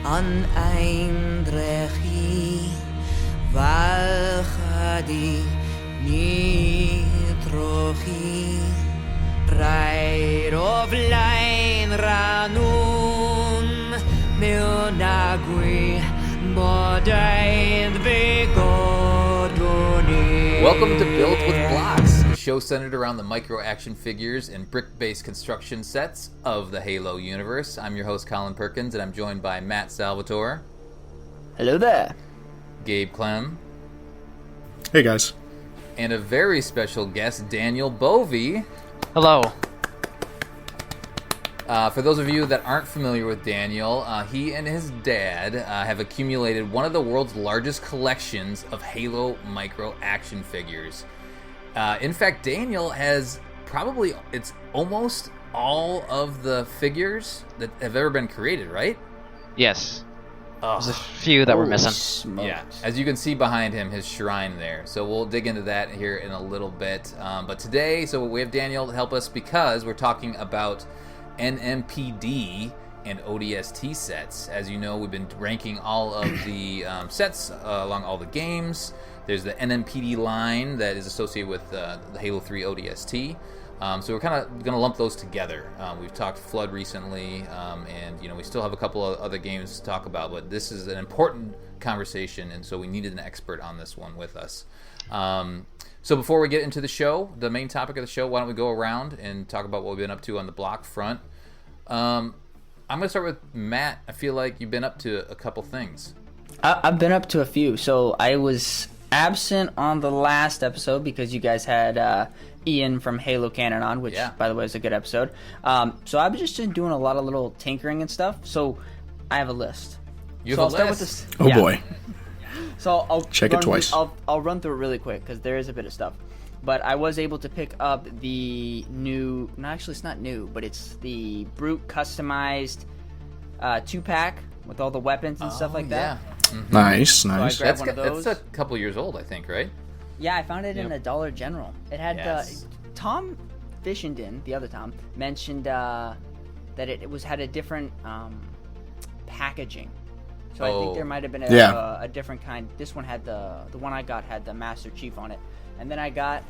Uneindrechi Valchadi Nitrochi Pride of Line Ranun Milnagui Modain Begoduni. Welcome to Build with Blocks, a show centered around the micro action figures and brick-based construction sets of the Halo universe. I'm your host, Colin Perkins, and I'm joined by Matt Salvatore. Hello there. Gabe Clem. Hey, guys. And a very special guest, Daniel Bovee. Hello. For those of you that aren't familiar with Daniel, he and his dad have accumulated one of the world's largest collections of Halo micro action figures. In fact, Daniel has it's almost all of the figures that have ever been created, right? Yes. Oh. There's a few that were missing. Smokes. Yeah, as you can see behind him, his shrine there. So we'll dig into that here in a little bit. But today, so we have Daniel to help us because we're talking about NMPD and ODST sets. As you know, we've been ranking all of the sets along all the games. There's the NMPD line that is associated with the Halo 3 ODST. So we're kind of going to lump those together. We've talked Flood recently, and we still have a couple of other games to talk about, but this is an important conversation, and so we needed an expert on this one with us. So before we get into the show, the main topic of the show, why don't we go around and talk about what we've been up to on the block front. I'm going to start with Matt. I feel like you've been up to a couple things. I've been up to a few. So I was absent on the last episode because you guys had Ian from Halo Canon on, which, by the way, is a good episode. So I've just been doing a lot of little tinkering and stuff. So I have a list. You have I'll a list? start with this. Oh, boy. So I'll check it twice. I'll run through it really quick because there is a bit of stuff. But I was able to pick up the new. No, actually, it's not new, but it's the Brute customized 2-pack with all the weapons and stuff like that. Mm-hmm. Nice. So I grabbed one of those. That's a couple years old, I think, right? Yeah, I found it in a Dollar General. It had Yes. Tom Fishenden, the other Tom, mentioned that it had a different packaging. So I think there might have been a different kind. This one had the one I got had the Master Chief on it, and then I got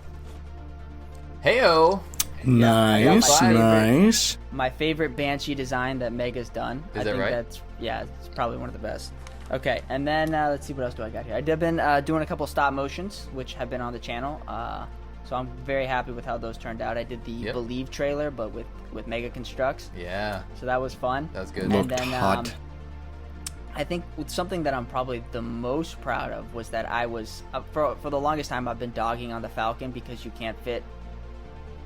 Heyo. Nice. my favorite Banshee design that Mega's done. Is I that think right? It's probably one of the best. Okay, and then let's see what else do I got here. I've been doing a couple stop motions, which have been on the channel. So I'm very happy with how those turned out. I did the Believe trailer, but with Mega Construx. Yeah. So that was fun. That was good. And Looked then hot. I think something that I'm probably the most proud of was that I was for the longest time I've been dogging on the Falcon because you can't fit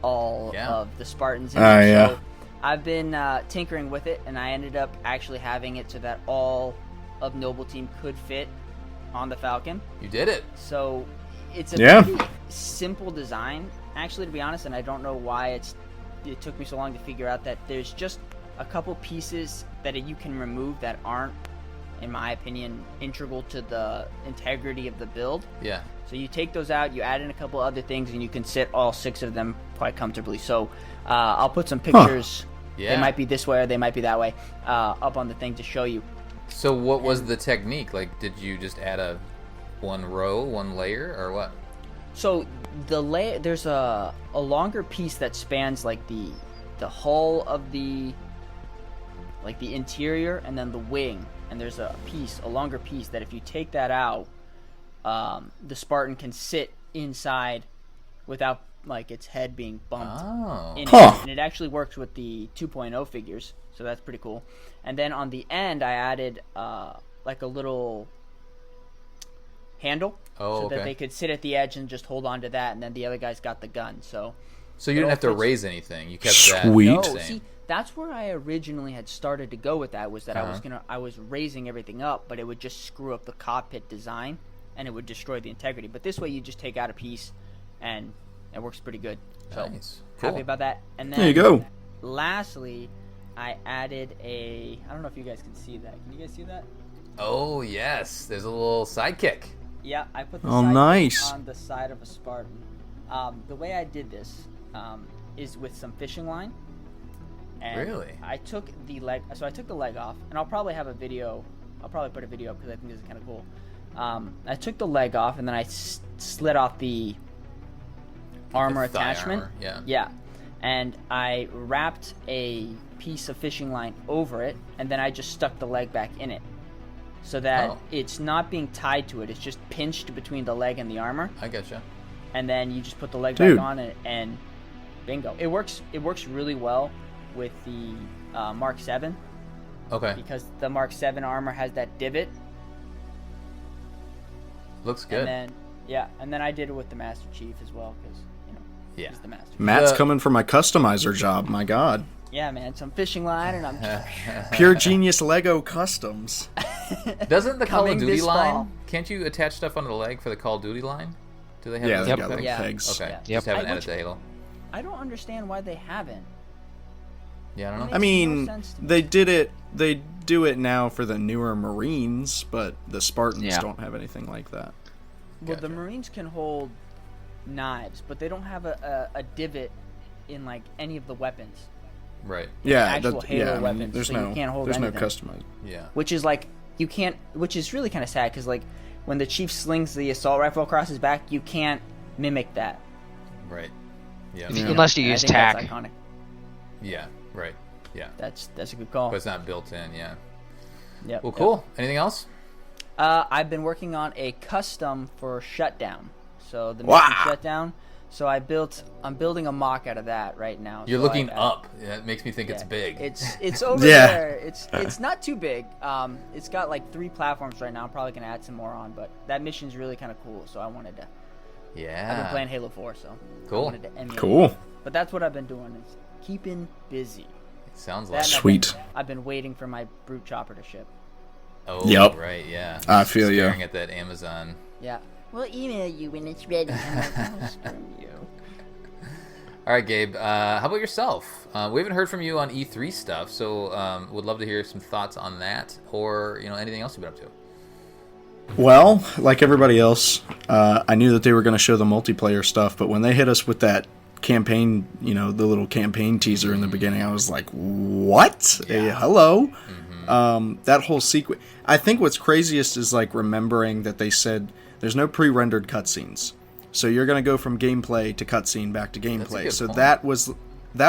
all of the Spartans in it. Yeah. So I've been tinkering with it, and I ended up actually having it so that all of Noble Team could fit on the Falcon. You did it. So it's a pretty simple design, actually, to be honest, and I don't know why it took me so long to figure out that there's just a couple pieces that you can remove that aren't, in my opinion, integral to the integrity of the build. Yeah. So you take those out, you add in a couple other things, and you can sit all 6 of them quite comfortably. So I'll put some pictures. Yeah. They might be this way or they might be that way up on the thing to show you. So what was the technique? Like, did you just add one row, one layer, or what? So there's a longer piece that spans like the hull of the interior and then the wing, and there's a longer piece that if you take that out, the Spartan can sit inside without like its head being bumped in it. And it actually works with the 2.0 figures, so that's pretty cool. And then on the end I added like a little handle so that they could sit at the edge and just hold on to that, and then the other guys got the gun. So you didn't have to raise anything. You kept Sweet. that. No, see, that's where I originally had started to go with that, was that I was raising everything up, but it would just screw up the cockpit design and it would destroy the integrity. But this way you just take out a piece and it works pretty good. So Nice. happy Cool. about that. And then There you go. lastly, I added I don't know if you guys can see that. Can you guys see that? Oh, yes. There's a little sidekick. Yeah, I put the Oh, sidekick nice. on the side of a Spartan. The way I did this is with some fishing line, And Really? I took the leg. So I took the leg off, and I'll probably have a video. I'll probably put a video up because I think this is kind of cool. I took the leg off, and then I slid off the armor thigh attachment. armor, yeah. Yeah. And I wrapped a piece of fishing line over it, and then I just stuck the leg back in it. So that it's not being tied to it. It's just pinched between the leg and the armor. I getcha. And then you just put the leg Dude. back on it, and bingo. It works really well with the Mark 7. Okay. Because the Mark 7 armor has that divot. Looks good. And then I did it with the Master Chief as well, because, he's the Master Chief. Matt's coming for my customizer job. My God. Yeah, man, some fishing line, and I'm just... Pure genius Lego customs. Doesn't the Call of Coming Duty this line? fall. Can't you attach stuff onto the leg for the Call of Duty line? Do they have? Yeah, those they Yep. got like Yeah. pegs. Okay. Yeah. Just haven't I- added to Halo. I don't understand why they haven't. Yeah, I don't know. I mean, Makes no sense to me. they did it. They do it now for the newer Marines, but the Spartans Yeah. don't have anything like that. Well, the Gotcha. Marines can hold knives, but they don't have a divot in, like, any of the weapons. Right. Yeah, actual Halo I mean, weapons, there's so you no, can't hold there's no anything. customized. Yeah. Which is, like, you can't... Which is really kind of sad, because, like, when the Chief slings the assault rifle across his back, you can't mimic that. Right. Yeah. Yeah. Unless you And I use think tack. That's iconic. Yeah. Right. Yeah. That's a good call. But it's not built in. Yeah. Yep, Well, yep. cool. Anything else? I've been working on a custom for Shutdown. So the mission Wow. Shutdown. So I'm building a mock out of that right now. You're So looking I- up. Yeah, it makes me think it's yeah. big. It's over Yeah. there. It's not too big. It's got like 3 platforms right now. I'm probably gonna add some more on, but that mission's really kind of cool. So I wanted to. I've been Yeah. playing Halo 4, so Cool. I wanted to emulate. Cool. But that's what I've been doing is keeping busy. Sounds That like. and Sweet. I've been waiting for my brute chopper to ship. Oh. Yep. Right. Yeah. I feel ya. Staring at that Amazon. Yeah. We'll email you when it's ready. I'm like, oh, screw you. All right, Gabe. How about yourself? We haven't heard from you on E3 stuff, so would love to hear some thoughts on that, or anything else you've been up to. Well, like everybody else, I knew that they were going to show the multiplayer stuff, but when they hit us with that campaign, the little campaign teaser in the beginning, I was like, what? Hey, hello? That whole sequence. I think what's craziest is like remembering that they said there's no pre-rendered cutscenes. So you're going to go from gameplay to cutscene back to gameplay. good So point. that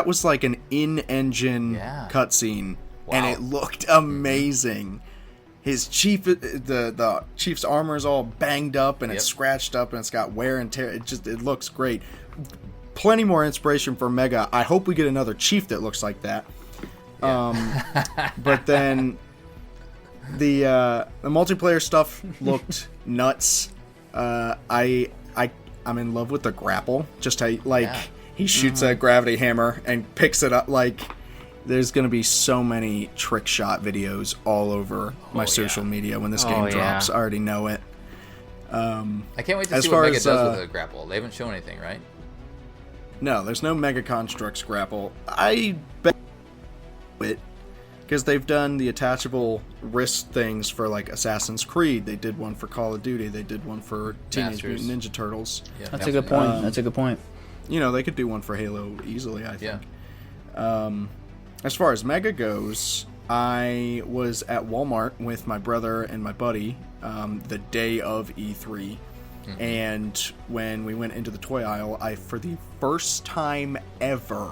was like an in-engine Yeah. cutscene, and Wow. it looked amazing. His chief, the chief's armor is all banged up and it's Yep. scratched up and it's got wear and tear. It looks great. Plenty more inspiration for Mega. I hope we get another chief that looks like that. But then the multiplayer stuff looked nuts. I'm in love with the grapple. Just how he shoots a gravity hammer and picks it up like. There's going to be so many trick shot videos all over my social media when this game drops. I already know it. I can't wait to As see far what Mega as, does with the grapple. They haven't shown anything, right? No, there's no Mega Construx grapple. I bet it because they've done the attachable wrist things for like Assassin's Creed. They did one for Call of Duty. They did one for Teenage Masters. Mutant Ninja Turtles. Yeah, That's a good point. Um, That's a good point. They could do one for Halo easily, I think. Yeah. As far as Mega goes, I was at Walmart with my brother and my buddy the day of E3. And when we went into the toy aisle, I, for the first time ever,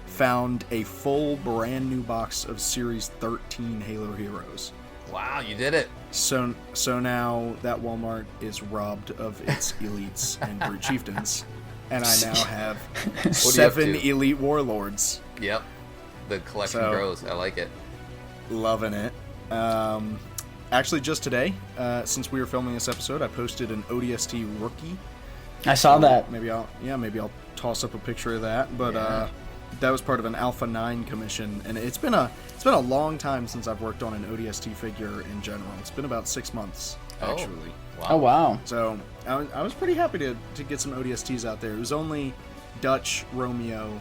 found a full brand new box of Series 13 Halo Heroes. Wow, you did it. So now that Walmart is robbed of its elites and brute chieftains. And I now have you up 7 to? elite warlords. Yep. The collection So- grows. I like it. Loving it. Actually, just today, since we were filming this episode, I posted an ODST rookie. I saw that. Maybe I'll toss up a picture of that. But Yeah. that was part of an Alpha 9 commission, and it's been a long time since I've worked on an ODST figure in general. It's been about 6 months actually. Wow. Oh wow. So I was pretty happy to get some ODSTs out there. It was only Dutch, Romeo,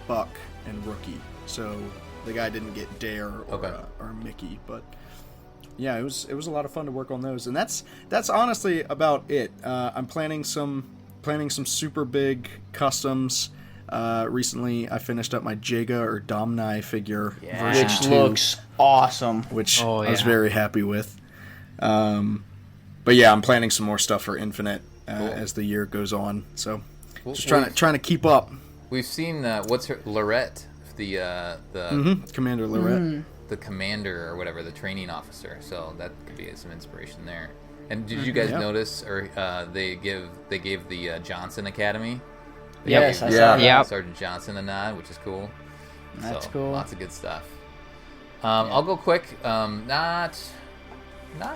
Buck, and Rookie. So the guy didn't get Dare or Mickey, but yeah, it was a lot of fun to work on those, and that's honestly about it. I'm planning some super big customs. Recently, I finished up my Jaga or Domni figure Yeah. version Which 2, looks awesome. which Oh, I was yeah. very happy with. But yeah, I'm planning some more stuff for Infinite Cool. as the year goes on. So Cool. just trying to keep up. We've seen what's her Lorette, the Commander Lorette. the commander or whatever, the training officer. So that could be some inspiration there. And did you guys Yeah. notice, or they gave the Johnson Academy? They Yes, gave, I saw Yeah. that. Yep. Sergeant Johnson a nod, which is cool. That's So, cool. Lots of good stuff. I'll go quick. Not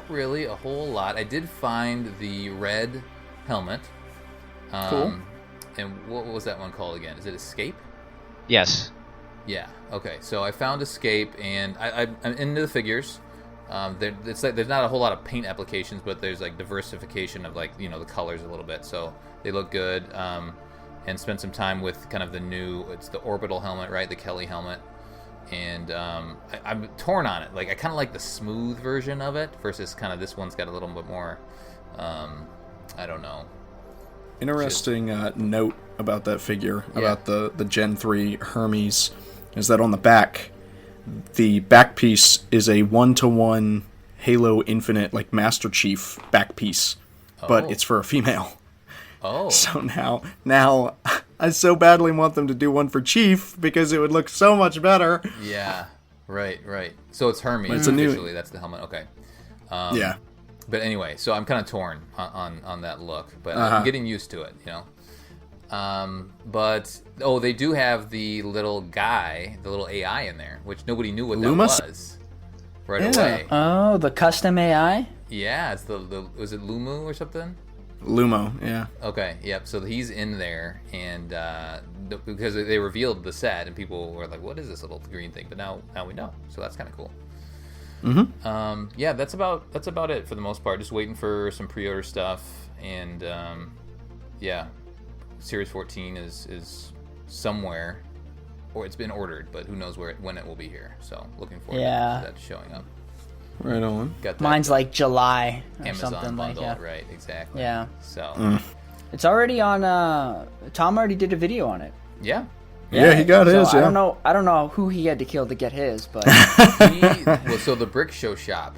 really a whole lot. I did find the red helmet. Cool. And what was that one called again? Is it Escape? Yes. Yeah. Okay. So I found Escape, and I'm into the figures. It's like there's not a whole lot of paint applications, but there's like diversification of like the colors a little bit, so they look good. And spent some time with kind of it's the orbital helmet, right? The Kelly helmet, and I'm torn on it. Like I kind of like the smooth version of it versus kind of this one's got a little bit more. I don't know. Interesting note about that figure, about the Gen 3 Hermes, is that on the back piece is a 1-to-1 Halo Infinite, like Master Chief back piece, but it's for a female. Oh. So now I so badly want them to do one for Chief because it would look so much better. Yeah. Right. So it's Hermes. It's a new- officially. That's the helmet. Okay. Yeah. But anyway, so I'm kind of torn on that look, but I'm getting used to it, But they do have the little guy, the little AI in there, which nobody knew what Lumas? that was right away. Oh, the custom AI? Yeah, it's the was it Lumu or something? Lumo, yeah. Okay, yep. So he's in there, and because they revealed the set, and people were like, "What is this little green thing?" But now we know, so that's kind of cool. Yeah, that's about it for the most part. Just waiting for some pre-order stuff, and yeah, Series 14 is somewhere, or it's been ordered, but who knows when it will be here. So looking forward to that showing up. Right on. Got that Mine's like July or Amazon something bundle, like that. right? Exactly. Yeah. So It's already on. Tom already did a video on it. yeah. Yeah, he got his, I yeah. don't know who he had to kill to get his, but So the Brick Show shop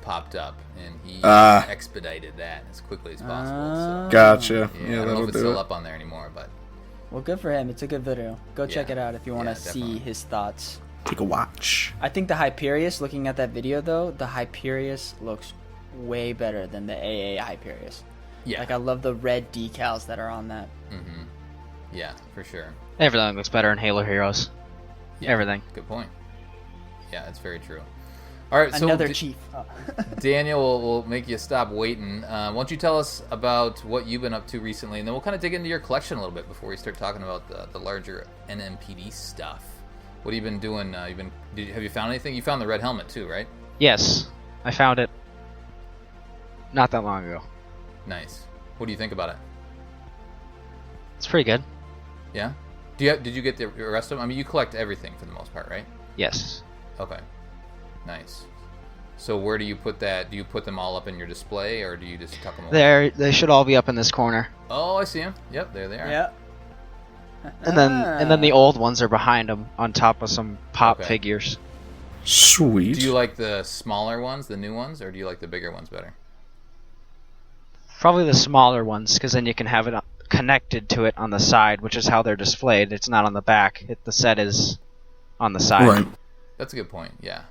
popped up, and he expedited that as quickly as possible. So, Gotcha. yeah, Yeah, I don't know that'll if it's do still it. up on there anymore, but well, good for him. It's a good video. Go check Yeah. it out if you want Yeah, to see definitely. his thoughts. Take a watch. I think the Hyperius, looking at that video though, the Hyperius looks way better than the AA Hyperius. yeah, Like I love the red decals that are on that. yeah, for sure. Everything looks better in Halo Heroes. Yeah. Everything. Good point. Yeah, it's very true. All right, so Another chief. Daniel will make you stop waiting. Why don't you tell us about what you've been up to recently, and then we'll kind of dig into your collection a little bit before we start talking about the larger NMPD stuff. What have you been doing? Have you found anything? You found the red helmet too, right? Yes, I found it not that long ago. Nice. What do you think about it? It's pretty good. Yeah. Did you get the rest of them? I mean, you collect everything for the most part, right? Yes. Okay. Nice. So where do you put that? Do you put them all up in your display, or do you just tuck them away? They should all be up in this corner. Oh, I see them. Yep, there they are. Yeah. And then the old ones are behind them on top of some pop Okay. figures. Sweet. Do you like the smaller ones, the new ones, or do you like the bigger ones better? Probably the smaller ones, because then you can have it connected to it on the side, which is how they're displayed. It's not on the back. The set is on the side. Right. That's a good point. Yeah.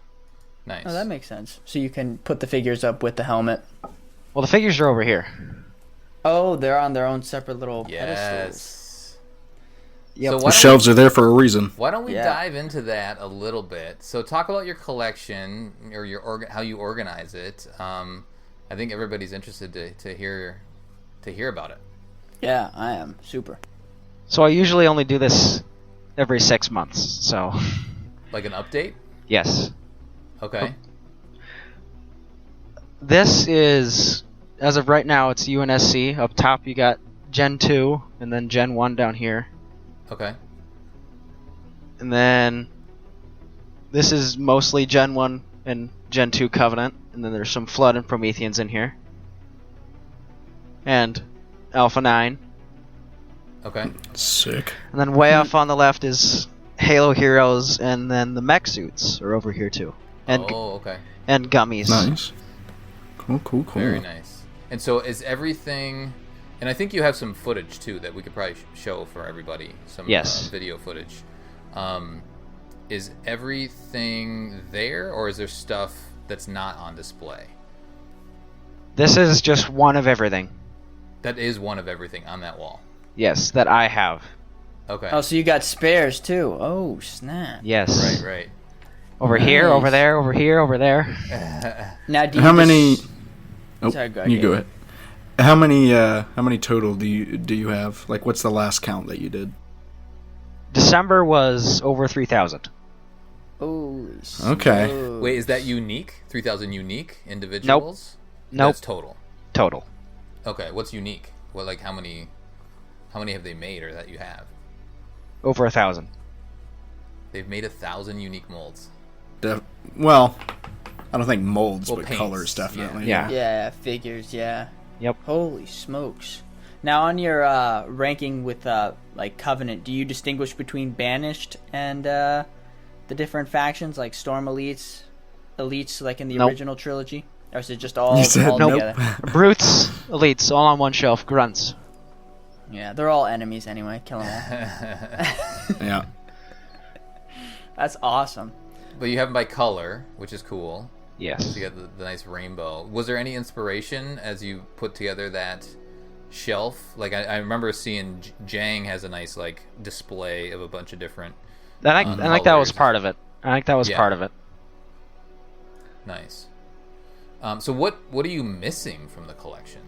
Nice. Oh, that makes sense. So you can put the figures up with the helmet. Well, the figures are over here. Oh, they're on their own separate little pedestals. Yes. Yep. So The shelves are there for a reason. why don't we Yeah. dive into that a little bit? So talk about your collection or how you organize it. I think everybody's interested to hear about it. Yeah, I am. Super. So I usually only do this every 6 months. So Like an update? yes. Okay. This is, as of right now, it's UNSC. Up top you got Gen 2, and then Gen 1 down here. Okay. And then this is mostly Gen 1 and Gen 2 Covenant. And then there's some Flood and Prometheans in here. And Alpha 9. Okay. Sick. And then way off on the left is Halo Heroes, and then the mech suits are over here too. And okay. and gummies. Nice. Cool. Very nice. And so is everything... And I think you have some footage, too, that we could probably show for everybody. Some Yes. Video footage. Is everything there, or is there stuff that's not on display? This is just one of everything. That is one of everything on that wall. Yes, that I have. Okay. Oh, so you got spares too. Oh, snap. Yes. Right. Over here, over there, over here, over there. Now, do you How many? Oh, Sorry, go you ahead. go ahead. How many total do you have? Like, what's the last count that you did? December was over 3,000. Holy Okay. smokes. Wait, is that unique? 3,000 unique individuals? Nope. That's total. Total. Okay, what's unique? What, like, how many have they made, or that you have? Over 1,000. They've made 1,000 unique molds. Well, I don't think molds, Well, but paints, colors definitely. Yeah. Yeah, figures. Yeah. Yep. Holy smokes. Now, on your ranking with like Covenant, do you distinguish between Banished and the different factions, like Storm Elites like in the Nope. original trilogy? Or is it just all, You said all nope. together? Brutes, elites, all on one shelf. Grunts. Yeah, they're all enemies anyway. Kill them all. Yeah. That's awesome. But you have them by color, which is cool. Yes. So you got the nice rainbow. Was there any inspiration as you put together that shelf? Like, I remember seeing Jang has a nice, like, display of a bunch of different... I think that was part of it. I think that was Yeah. part of it. Nice. So what are you missing from the collection?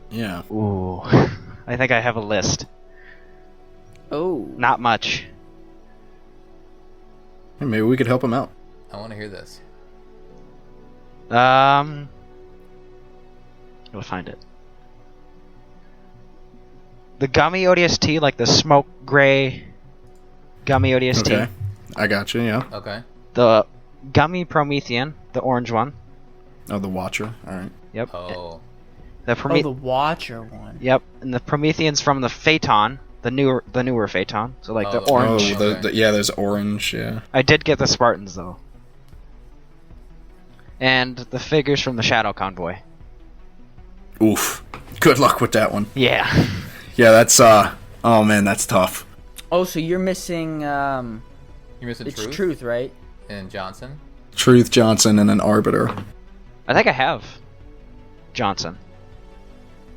Yeah. Ooh. I think I have a list. Oh. Not much. Hey, maybe we could help him out. I want to hear this. I'll find it. The gummy ODST, like the smoke gray gummy ODST. Okay. I got you. Yeah. Okay. The gummy Promethean, the orange one. Oh, the Watcher. All right. Yep. Oh. The Watcher one. Yep. And the Promethean's from the Phaeton, the newer Phaeton. So like the Oh, orange. Oh, yeah. There's orange. Yeah. I did get the Spartans though. And the figures from the Shadow Convoy. Oof. Good luck with that one. Yeah. Yeah, that's oh man, that's tough. Oh, so you're missing You're missing it's Truth? Truth, right? And Johnson? Truth, Johnson, and an Arbiter. I think I have Johnson.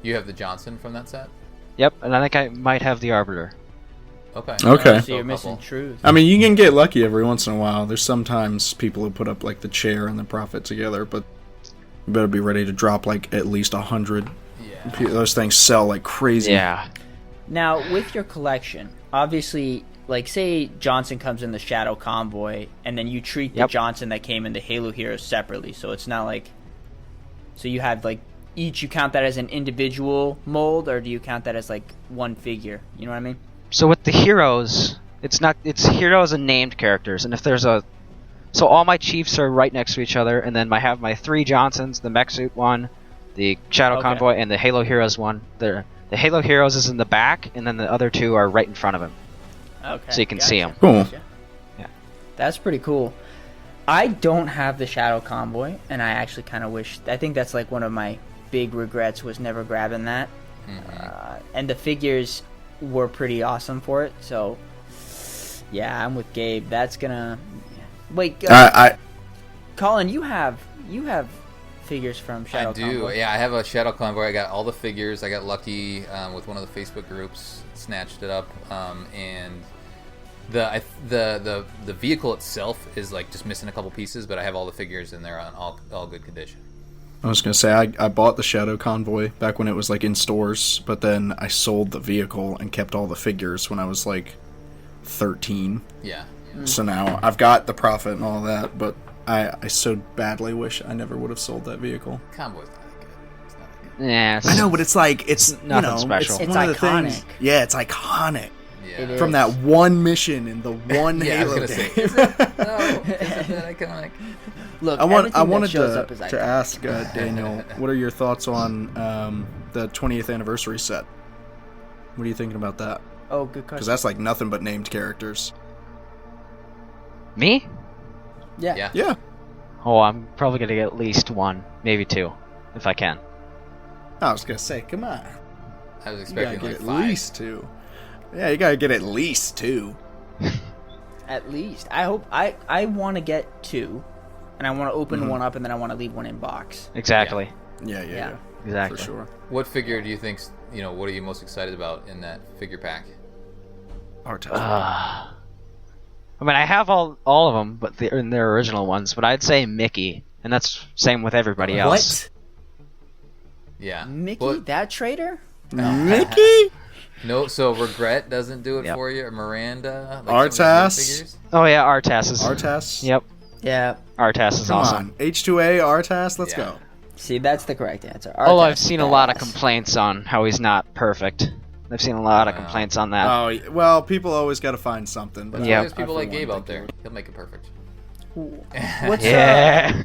You have the Johnson from that set? Yep, and I think I might have the Arbiter. Okay. Okay. So you're a missing couple. Truth. I mean, you can get lucky every once in a while. There's sometimes people who put up like the chair and the Prophet together, but you better be ready to drop like at least 100. Yeah. Those things sell like crazy. Yeah. Now, with your collection, obviously, like, say Johnson comes in the Shadow Convoy, and then you treat the Yep. Johnson that came in the Halo Heroes separately, so it's not like... So you have, like, each, you count that as an individual mold, or do you count that as, like, one figure? You know what I mean? So with the heroes, it's heroes and named characters, and if there's a... So all my chiefs are right next to each other, and then I have my 3 Johnsons, the mech suit one, the Shadow Okay. Convoy, and the Halo Heroes one. The Halo Heroes is in the back, and then the other 2 are right in front of him. Okay. So you can see 'em. Cool. Yeah. That's pretty cool. I don't have the Shadow Convoy, and I actually kind of wish... I think that's, like, one of my big regrets was never grabbing that. And the figures were pretty awesome for it, so... Yeah, I'm with Gabe. That's gonna... Wait, Colin, you have figures from Shadow I do. Convoy. Yeah, I have a Shadow Convoy. I got all the figures. I got lucky with one of the Facebook groups, snatched it up, and the vehicle itself is like just missing a couple pieces, but I have all the figures in there on all good condition. I was gonna say I bought the Shadow Convoy back when it was like in stores, but then I sold the vehicle and kept all the figures when I was like 13. Yeah. So now I've got the Prophet and all that, but I so badly wish I never would have sold that vehicle. Convoy's not that good. It's not that good. Yeah, I know, but it's like it's nothing special. It's one of the iconic. things. Yeah, it's iconic. Yeah. It is. From that one mission in the one Yeah, I was Halo gonna game. say, is it? No, isn't that iconic? Look, I everything wanted that shows up is to iconic. ask Daniel, what are your thoughts on the 20th anniversary set? What are you thinking about that? Oh, good Because question. that's like nothing but named characters. Me? Yeah. Yeah. Oh, I'm probably gonna get at least 1, maybe 2, if I can. I was gonna say, come on. I was You gotta expecting get like at 5. least 2. Yeah, you gotta get at least 2. At least. I hope I want to get 2, and I want to open one up, and then I want to leave one in box. Exactly. Yeah. Exactly. For sure. What figure do you think? What are you most excited about in that figure pack? Artest. I mean, I have all of them, but in their original ones. But I'd say Mickey, and that's same with everybody else. Yeah. Mickey, What- that trader? Mickey? No, so Regret doesn't do it Yep. for you, or Miranda? Like some of Artas? these new figures? Oh yeah, Artas is. Artest? Yep, Yeah. Artas is Come awesome. on. H2A, Artest, let's Yeah. go. See, that's the correct answer. Although I've Artest seen a lot of badass. complaints on how he's not perfect. I've seen a lot of complaints on that. Oh, well, people always gotta find something. But Yeah. There's people I, like for one, Gabe out think there. it He'll make it perfect. What's Yeah,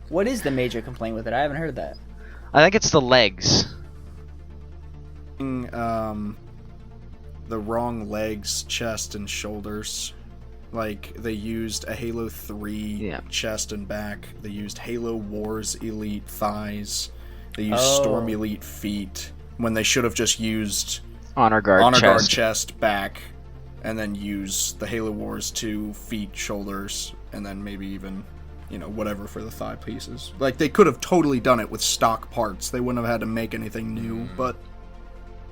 what is the major complaint with it? I haven't heard that. I think it's the legs. would- the wrong legs, chest, and shoulders. Like, they used a Halo 3 Yeah. chest and back. They used Halo Wars Elite thighs. They used Oh. Storm Elite feet. When they should have just used Honor guard Honor Guard chest. chest, back, and then use the Halo Wars 2 feet, shoulders, and then maybe even, whatever for the thigh pieces. Like, they could have totally done it with stock parts. They wouldn't have had to make anything new, but,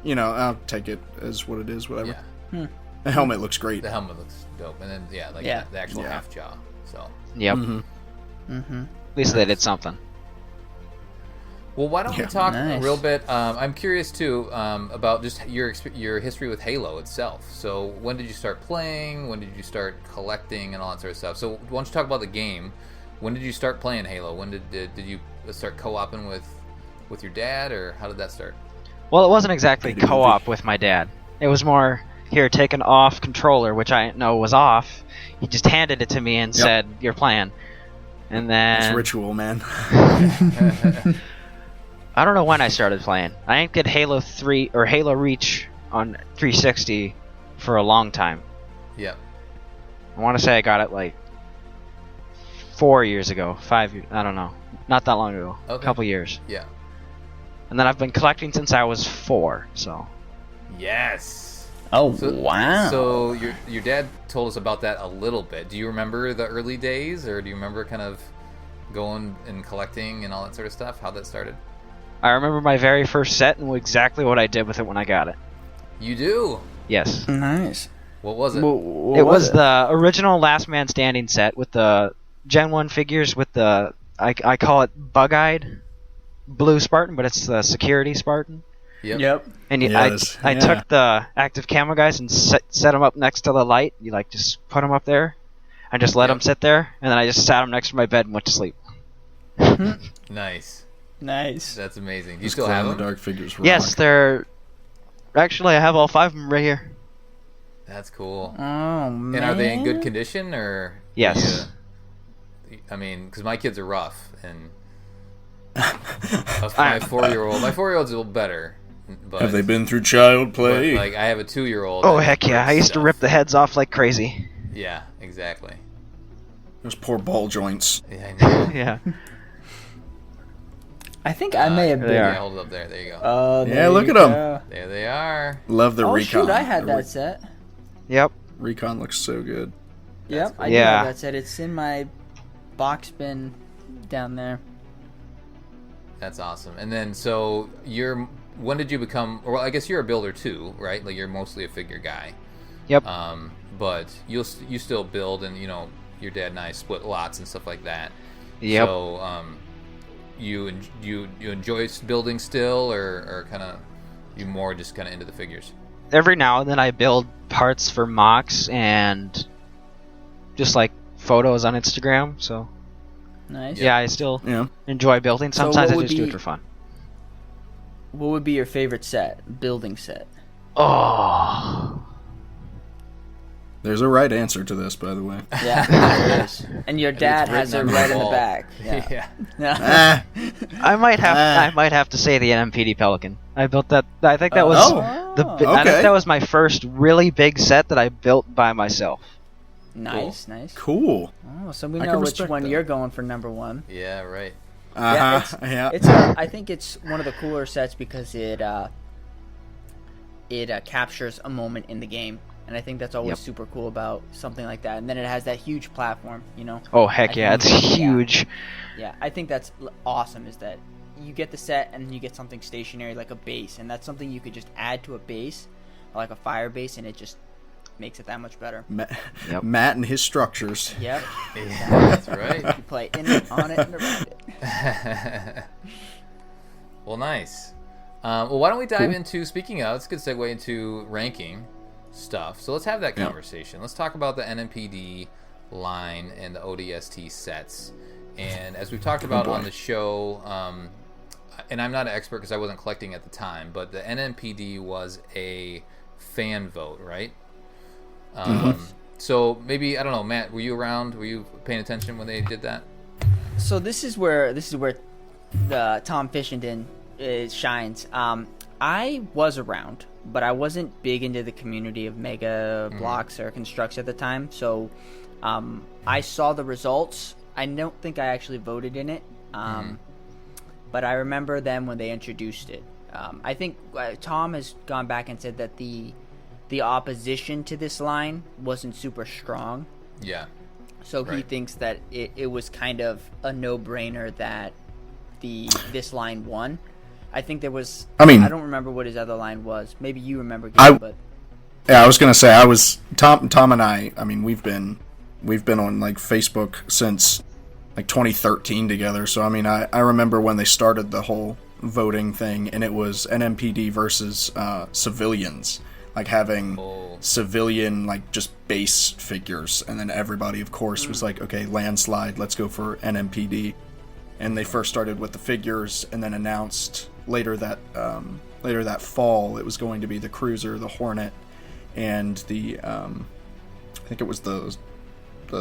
I'll take it as what it is, whatever. Yeah. The helmet looks great. The helmet looks dope, and then Yeah. the actual Yeah. half jaw. So, Yep. Mm-hmm. At least they did something. well, why don't we Yeah. talk Nice. a real bit? I'm curious too about just your history with Halo itself. So, when did you start playing? When did you start collecting and all that sort of stuff? So, why don't you talk about the game? When did you start playing Halo? When did you start co-oping with your dad, or how did that start? Well, it wasn't exactly Pretty co-op with my dad. It was more, here, take an off controller, which I didn't know was off. He just handed it to me and said, "You're playing." And It's then ritual, man. I don't know when I started playing. I didn't get Halo 3 or Halo Reach on 360 for a long time. Yep. I want to say I got it like 4 years ago, 5 years. I don't know. Not that long ago. A Okay. couple years. Yeah. And then I've been collecting since I was 4. So Yes. Oh, So, wow. So your dad told us about that a little bit. Do you remember the early days, or do you remember kind of going and collecting and all that sort of stuff? How that started? I remember my very first set and exactly what I did with it when I got it. You do. Yes. Nice. What was it? It was the original Last Man Standing set with the Gen 1 figures with the, I call it bug-eyed blue Spartan, but it's the security Spartan. Yep. And Yes, I yeah. took the active camo guys and set them up next to the light. You just put them up there and just let them sit there. And then I just sat them next to my bed and went to sleep. Nice. Nice. That's amazing. Do you Those still have them? glow-in-the-dark figures rock. Yes, they're... Actually, I have all 5 of them right here. That's cool. Oh, man. And are they in good condition, or? Yes. I mean, because my kids are rough, and my 4-year-old. My 4-year-old's a little better, but Have they been through child but, play? like I have a 2-year-old. Oh, that heck yeah. breaks I used to stuff. rip the heads off like crazy. Yeah, exactly. Those poor ball joints. Yeah, I know. Yeah. I think I may have There been. they are. Yeah, hold it up there. There you go. Oh, Yeah, look at 'em. There they are. Love the Oh, recon. shoot, I had The that set. Yep. recon looks so good. Yep, I do Yeah. have that set. It's in my box bin down there. That's awesome. And then, so when did you become? Well, I guess you're a builder too, right? Like you're mostly a figure guy. Yep. But you still build, and your dad and I split lots and stuff like that. Yep. So you enjoy building still, or kind of you more just kind of into the figures? Every now and then I build parts for mocks and just like photos on Instagram. So Nice. yeah, I still Yeah. enjoy building. So Sometimes what I would just do be- it for fun. What would be your favorite set? Building set? Oh. There's a right answer to this, by the way. Yeah, there is. And your dad written has it on the right in the wall. back. Yeah. Yeah. I might have to say the NMPD Pelican. I built that. I think that was I okay. think that was my first really big set that I built by myself. Nice. Cool. Oh, so we I know can which respect one that. you're going for number one. Yeah, right. Yeah. It's I think it's one of the cooler sets because it captures a moment in the game, and I think that's always super cool about something like that. And then it has that huge platform, you know. Oh heck yeah, it's huge. Yeah, I think that's awesome. Is that you get the set and you get something stationary like a base, and that's something you could just add to a base, like a fire base, and it just makes it that much better. Matt and his structures. Yep. Yeah, that's right. You play in it, on it, and around it. Well, nice. Well, why don't we dive into, speaking of, it's a good segue into ranking stuff. So let's have that conversation. Let's talk about the NMPD line and the ODST sets. And as we've talked about on the show, and I'm not an expert because I wasn't collecting at the time, but the NMPD was a fan vote, right? So maybe, I don't know, Matt, were you around? Were you paying attention when they did that? So this is where the Tom Fishington shines. I was around, but I wasn't big into the community of Mega Bloks or Construx at the time. So I saw the results. I don't think I actually voted in it, but I remember them when they introduced it. I think Tom has gone back and said that the opposition to this line wasn't super strong. Yeah. So he thinks that it was kind of a no-brainer that this line won. I think there was. I don't remember what his other line was. Maybe you remember, Gabe, but yeah, I was gonna say Tom and I. I mean, we've been on like Facebook since like 2013 together. So I mean, I remember when they started the whole voting thing, and it was NMPD versus civilians. Like having civilian, like just base figures, and then everybody, of course, was like, okay, landslide, let's go for NMPD. And they first started with the figures, and then announced later that fall it was going to be the Cruiser, the Hornet, and the I think it was the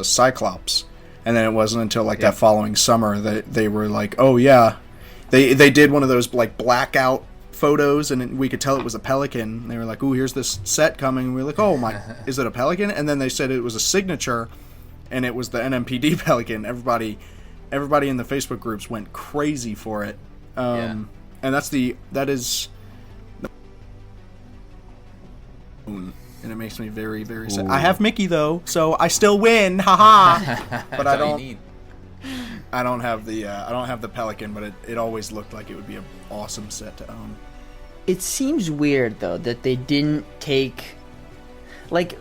Cyclops. And then it wasn't until like that following summer that they were like, oh yeah, they did one of those like blackout photos, and we could tell it was a Pelican. They were like, "Ooh, here's this set coming." And we were like, "Oh my, is it a Pelican?" And then they said it was a signature, and it was the NMPD Pelican. Everybody in the Facebook groups went crazy for it. And that is, and it makes me very, very sad. I have Mickey though, so I still win, haha. But I don't. I don't have the Pelican, but it always looked like it would be an awesome set to own. it seems weird though that they didn't take, like,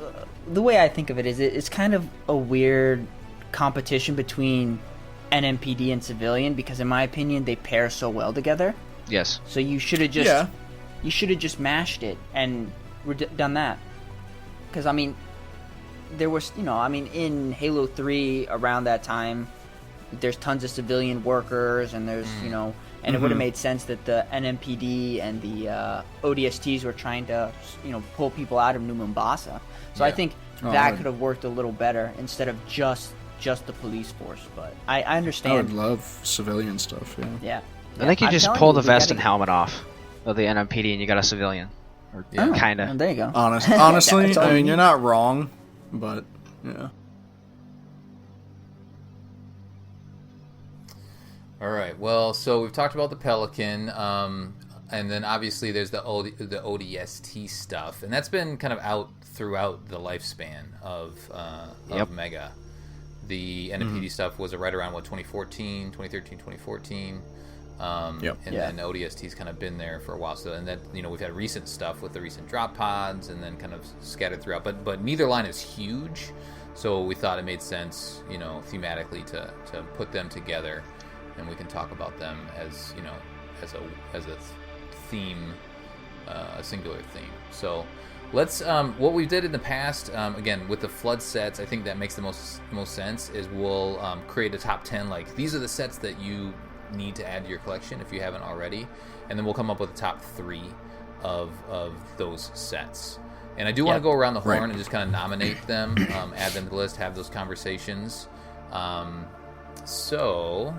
the way I think of it is it's kind of a weird competition between NMPD and civilian, because in my opinion they pair so well together. Yes. So you should have just mashed it and done that. Because I mean, there was, in Halo 3 around that time, there's tons of civilian workers, and there's and it would have made sense that the NMPD and the ODSTs were trying to pull people out of New Mombasa. So I think that could have worked a little better instead of just the police force. But I understand. I would love civilian stuff. Yeah. I think you just pull the vest and helmet off of the NMPD and you got a civilian. Or kind of. There you go. Honestly, I mean, you're not wrong, but yeah. All right. Well, so we've talked about the Pelican, and then obviously there's the ODST stuff, and that's been kind of out throughout the lifespan of Mega. The NMPD stuff was right around 2013, 2014. And then ODST's kind of been there for a while. So, and that we've had recent stuff with the recent drop pods, and then kind of scattered throughout. But neither line is huge, so we thought it made sense, thematically to put them together, and we can talk about them as as a theme, a singular theme. So let's what we did in the past, again with the flood sets, I think that makes the most sense. Is we'll create a top 10, like these are the sets that you need to add to your collection if you haven't already, and then we'll come up with a top 3 of those sets. And I do want to Yep. go around the horn Right. and just kind of nominate them, add them to the list, have those conversations. So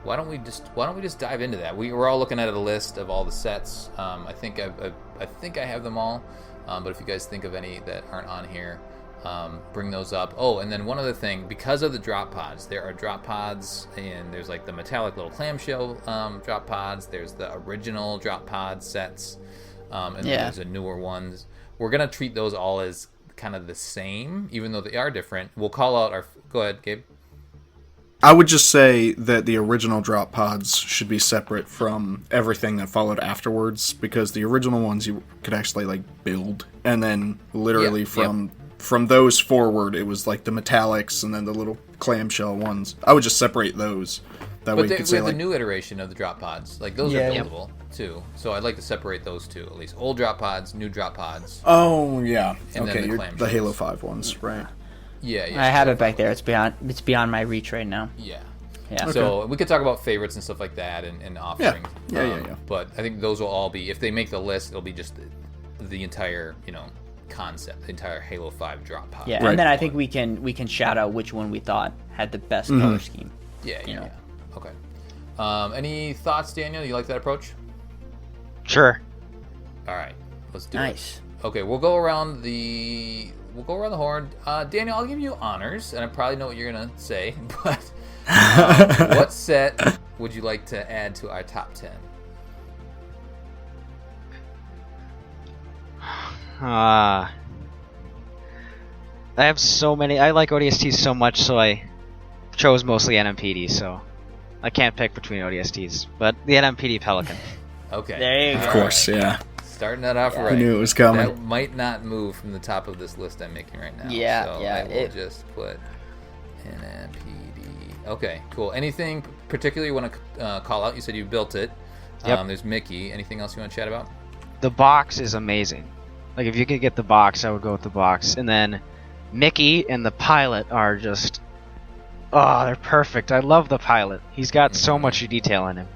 why don't we just dive into that? We're all looking at a list of all the sets. I think I have them all. But if you guys think of any that aren't on here, bring those up. Oh, and then one other thing, because of the drop pods, there are drop pods, and there's like the metallic little clamshell drop pods. There's the original drop pod sets, and then there's the newer ones. We're gonna treat those all as kind of the same, even though they are different. We'll call out our. Go ahead, Gabe. I would just say that the original drop pods should be separate from everything that followed afterwards, because the original ones you could actually like build, and then literally from those forward it was like the metallics and then the little clamshell ones. I would just separate those. That way you could we say have like the new iteration of the drop pods. Like those are buildable too. So I'd like to separate those two at least. Old drop pods, new drop pods. oh yeah, And then okay, the the Halo clamshells. 5 ones, right? Yeah. I have it back there. It's beyond my reach right now. Yeah. Yeah. So we could talk about favorites and stuff like that and offerings. Yeah. But I think those will all be, if they make the list, it'll be just the entire, concept, the entire Halo 5 drop pod. Yeah, Right. and then I think we can shout out which one we thought had the best color scheme. Yeah. Okay. Any thoughts, Daniel? You like that approach? Sure. All right. Let's do it. Nice. Okay, we'll go around the horn. Daniel, I'll give you honors, and I probably know what you're gonna say, but what set would you like to add to our top 10? I have so many. I like ODSTs so much, so I chose mostly NMPD. So I can't pick between ODSTs, but the NMPD Pelican. Okay. There you go. Of course, yeah. Starting that off right. I knew it was coming. That might not move from the top of this list I'm making right now. Yeah, so yeah, I will just put NMPD. Okay, cool. Anything particular you want to call out? You said you built it. Yep. There's Mickey. Anything else you want to chat about? The box is amazing. Like, if you could get the box, I would go with the box. And then Mickey and the pilot are just... Oh, they're perfect. I love the pilot. He's got so much detail in him.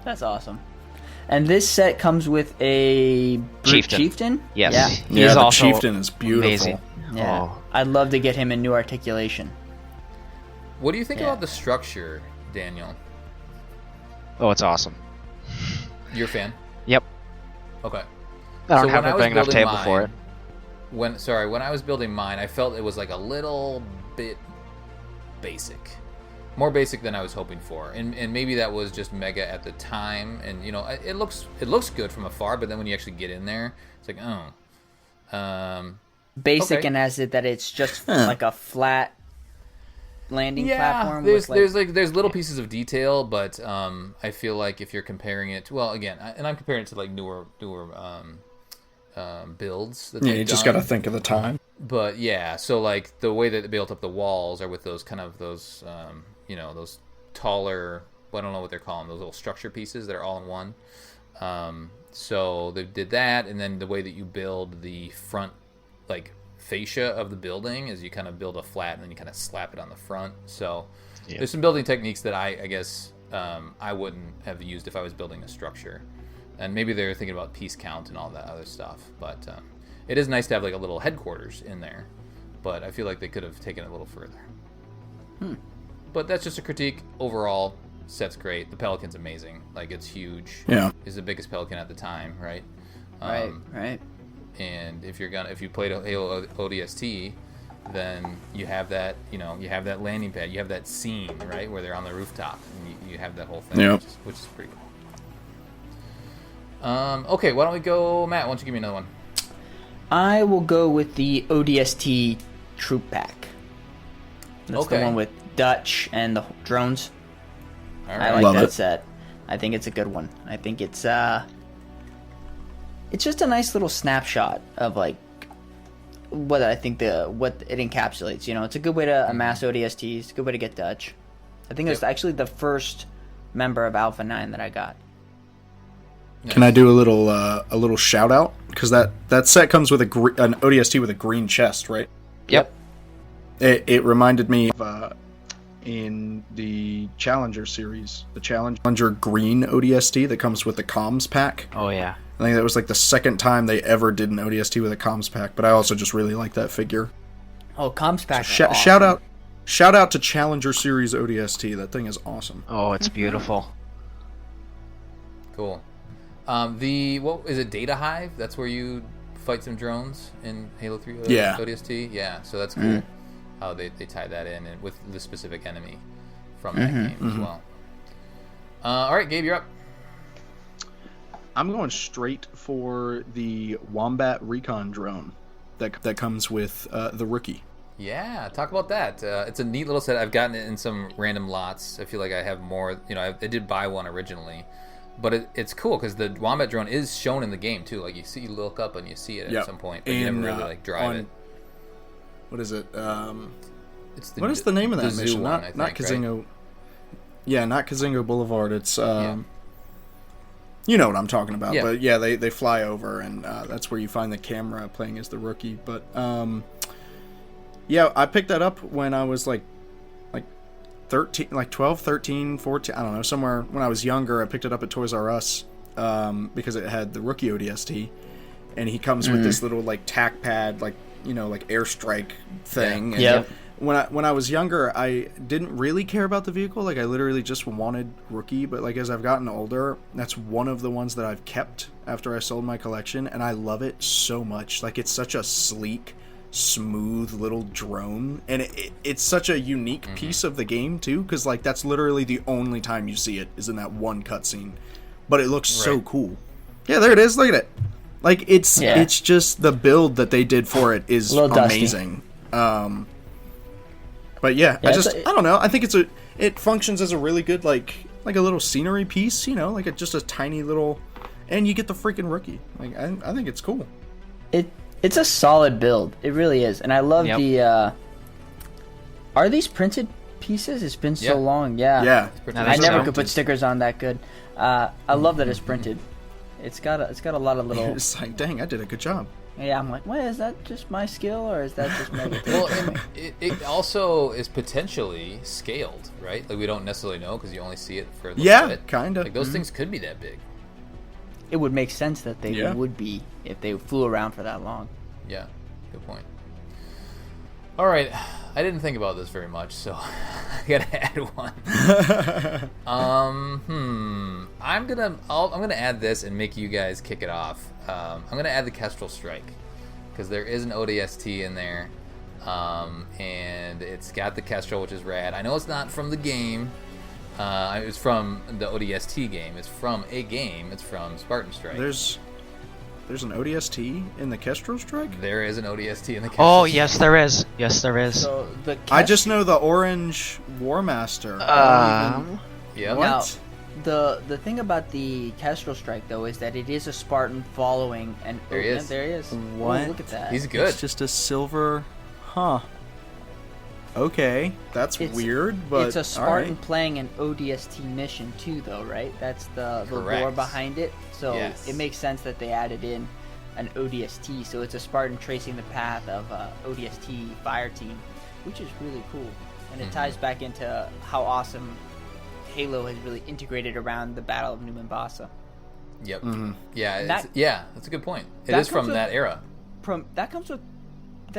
That's awesome. And this set comes with a brute chieftain. Yes. Yeah. He is the also chieftain is beautiful. amazing. Yeah. Oh. I'd love to get him in new articulation. What do you think Yeah. about the structure, Daniel? Oh, it's awesome. You're a fan? Yep. Okay. I don't So have when I a was big enough building table for it. When I was building mine, I felt it was like a little bit basic. More basic than I was hoping for. And maybe that was just Mega at the time, and it looks good from afar, but then when you actually get in there, it's like, Basic Okay. and as it that it's just like a flat landing platform. There's with there's little pieces of detail, but I feel like if you're comparing it to, well, again, and I'm comparing it to like newer builds that Yeah, they've you just done. got to think of the time. But yeah, so like the way that they built up the walls are with those kind of those those taller, well, I don't know what they're calling, those little structure pieces that are all in one. So they did that, and then the way that you build the front like fascia of the building is you kind of build a flat and then you kind of slap it on the front. So there's some building techniques that I guess I wouldn't have used if I was building a structure. And maybe they're thinking about piece count and all that other stuff. But it is nice to have like a little headquarters in there. But I feel like they could have taken it a little further. But that's just a critique. Overall, set's great. The Pelican's amazing. Like, it's huge. Yeah. It's the biggest Pelican at the time, right? right. And if you played Halo ODST, then you have that, you have that landing pad, you have that scene, right, where they're on the rooftop, and you have that whole thing, Yep. which is pretty cool. Okay, why don't we go, Matt? Why don't you give me another one? I will go with the ODST troop pack. That's Okay. the one with Dutch and the drones. All I right. like Love that it. set. I think it's a good one. I think it's just a nice little snapshot of like what I think what it encapsulates. It's a good way to amass ODSTs. It's a good way to get Dutch. I think it's Yep. actually the first member of Alpha 9 that I got. Can I do a little shout out? Because that set comes with an ODST with a green chest, right? Yep. It reminded me of in the Challenger series, the Challenger Green ODST that comes with the comms pack. Oh yeah. I think that was like the second time they ever did an ODST with a comms pack, but I also just really like that figure. Oh, comms pack. So awesome. shout out to Challenger series ODST. That thing is awesome. Oh, it's beautiful. Cool. What is it? Data Hive? That's where you fight some drones in Halo 3 Yeah. ODST. Yeah. So that's cool. How they tie that in and with the specific enemy from that game as well. All right, Gabe, you're up. I'm going straight for the Wombat Recon drone that comes with the Rookie. Yeah, talk about that. It's a neat little set. I've gotten it in some random lots. I feel like I have more. I did buy one originally, but it's cool because the Wombat drone is shown in the game too. Like you look up and you see it at some point, but you never really like drive it. What is it? It's what is the name of that zoo mission? one, Not Kazingo. Right? Yeah, not Kazingo Boulevard. It's you know what I'm talking about. Yeah. But yeah, they fly over, and that's where you find the camera playing as the Rookie. But yeah, I picked that up when I was like 13, like 12, 13, 14, I don't know, somewhere when I was younger. I picked it up at Toys R Us because it had the Rookie ODST, and he comes with this little like tack pad, like like airstrike thing. Yeah. And when I was younger, I didn't really care about the vehicle. Like I literally just wanted Rookie, but like as I've gotten older, that's one of the ones that I've kept after I sold my collection, and I love it so much. Like it's such a sleek, smooth little drone, and it's such a unique piece of the game too, because like that's literally the only time you see it is in that one cutscene, but it looks so cool. Yeah, there it is. Look at it. Like it's just the build that they did for it is amazing. But yeah, I don't know. I think it functions as a really good like a little scenery piece, like just a tiny little, and you get the freaking Rookie. Like I think it's cool. It's a solid build. It really is. And I love the are these printed pieces? It's been so long. Yeah. Yeah. I never could put stickers on that good. I love that it's printed. It's got a lot of little It's like, dang, I did a good job. Yeah, I'm like, what, is that just my skill or is that just Mega Bloks? Well, and it also is potentially scaled, right? Like we don't necessarily know because you only see it for a little bit. Kind of. Like those things could be that big. It would make sense that they would be if they flew around for that long. Yeah, good point. All right, I didn't think about this very much, so I gotta add one. I'm gonna add this and make you guys kick it off. I'm gonna add the Kestrel Strike because there is an ODST in there, and it's got the Kestrel, which is rad. I know it's not from the game. It's from the ODST game. It's from a game. It's from Spartan Strike. There's an ODST in the Kestrel Strike? There is an ODST in the Kestrel Strike. Yes, there is. Yes, there is. So I just know the Orange War Master. Yeah. What? Now, the thing about the Kestrel Strike though is that it is a Spartan following, and there he is. There he is. What? Oh, look at that. He's good. It's just a silver. Huh. Okay, that's weird, but it's a Spartan playing an ODST mission too, though, right? That's the lore behind it. So it makes sense that they added in an ODST. So it's a Spartan tracing the path of ODST fire team, which is really cool, and it ties back into how awesome Halo has really integrated around the Battle of New Mombasa. Yep. Yeah. That's a good point. It is from that era. That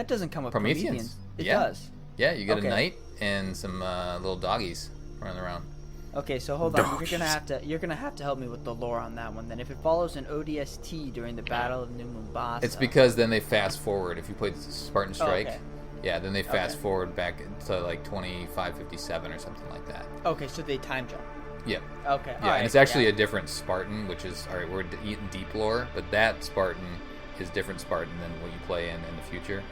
doesn't come with Prometheans. It does. Yeah, you get a knight and some little doggies running around. Okay, so hold on. You're gonna have to help me with the lore on that one. Then, if it follows an ODST during the Battle of New Mombasa, it's because then they fast forward. If you played Spartan Strike, okay. Yeah, then they fast forward back to like 2557 or something like that. Okay, so they time jump. Yep. Okay. Yeah, and it's actually a different Spartan, which is we're eating deep lore, but that Spartan is different Spartan than what you play in the future.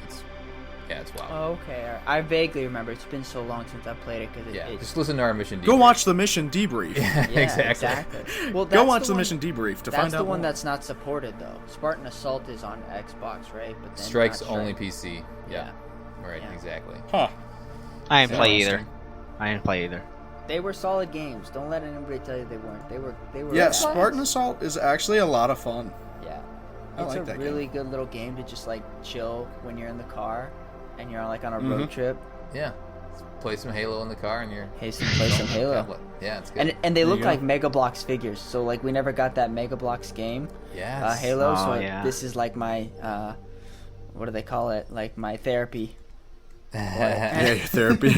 It's wild. Okay, I vaguely remember. It's been so long since I played it because just listen to our mission debrief. Go watch the mission debrief. Yeah, exactly. Well, go watch the mission debrief to find out. That's the one more. That's not supported though. Spartan Assault is on Xbox, right? But then Strike's only PC. Yeah. Right. Yeah. Exactly. Huh. I didn't play either. They were solid games. Don't let anybody tell you they weren't. They were. Yeah, Spartan Assault is actually a lot of fun. Yeah. I like that It's a really good little game to just like chill when you're in the car and you're like on a road trip. Yeah. play some Halo in the car and you're Play some Halo. Yeah, it's good. And they look you go. like Mega Bloks figures. So like we never got that Mega Bloks game. Yes. Halo. Oh, So yeah. this is like my what do they call it? Like my therapy. Yeah, your therapy.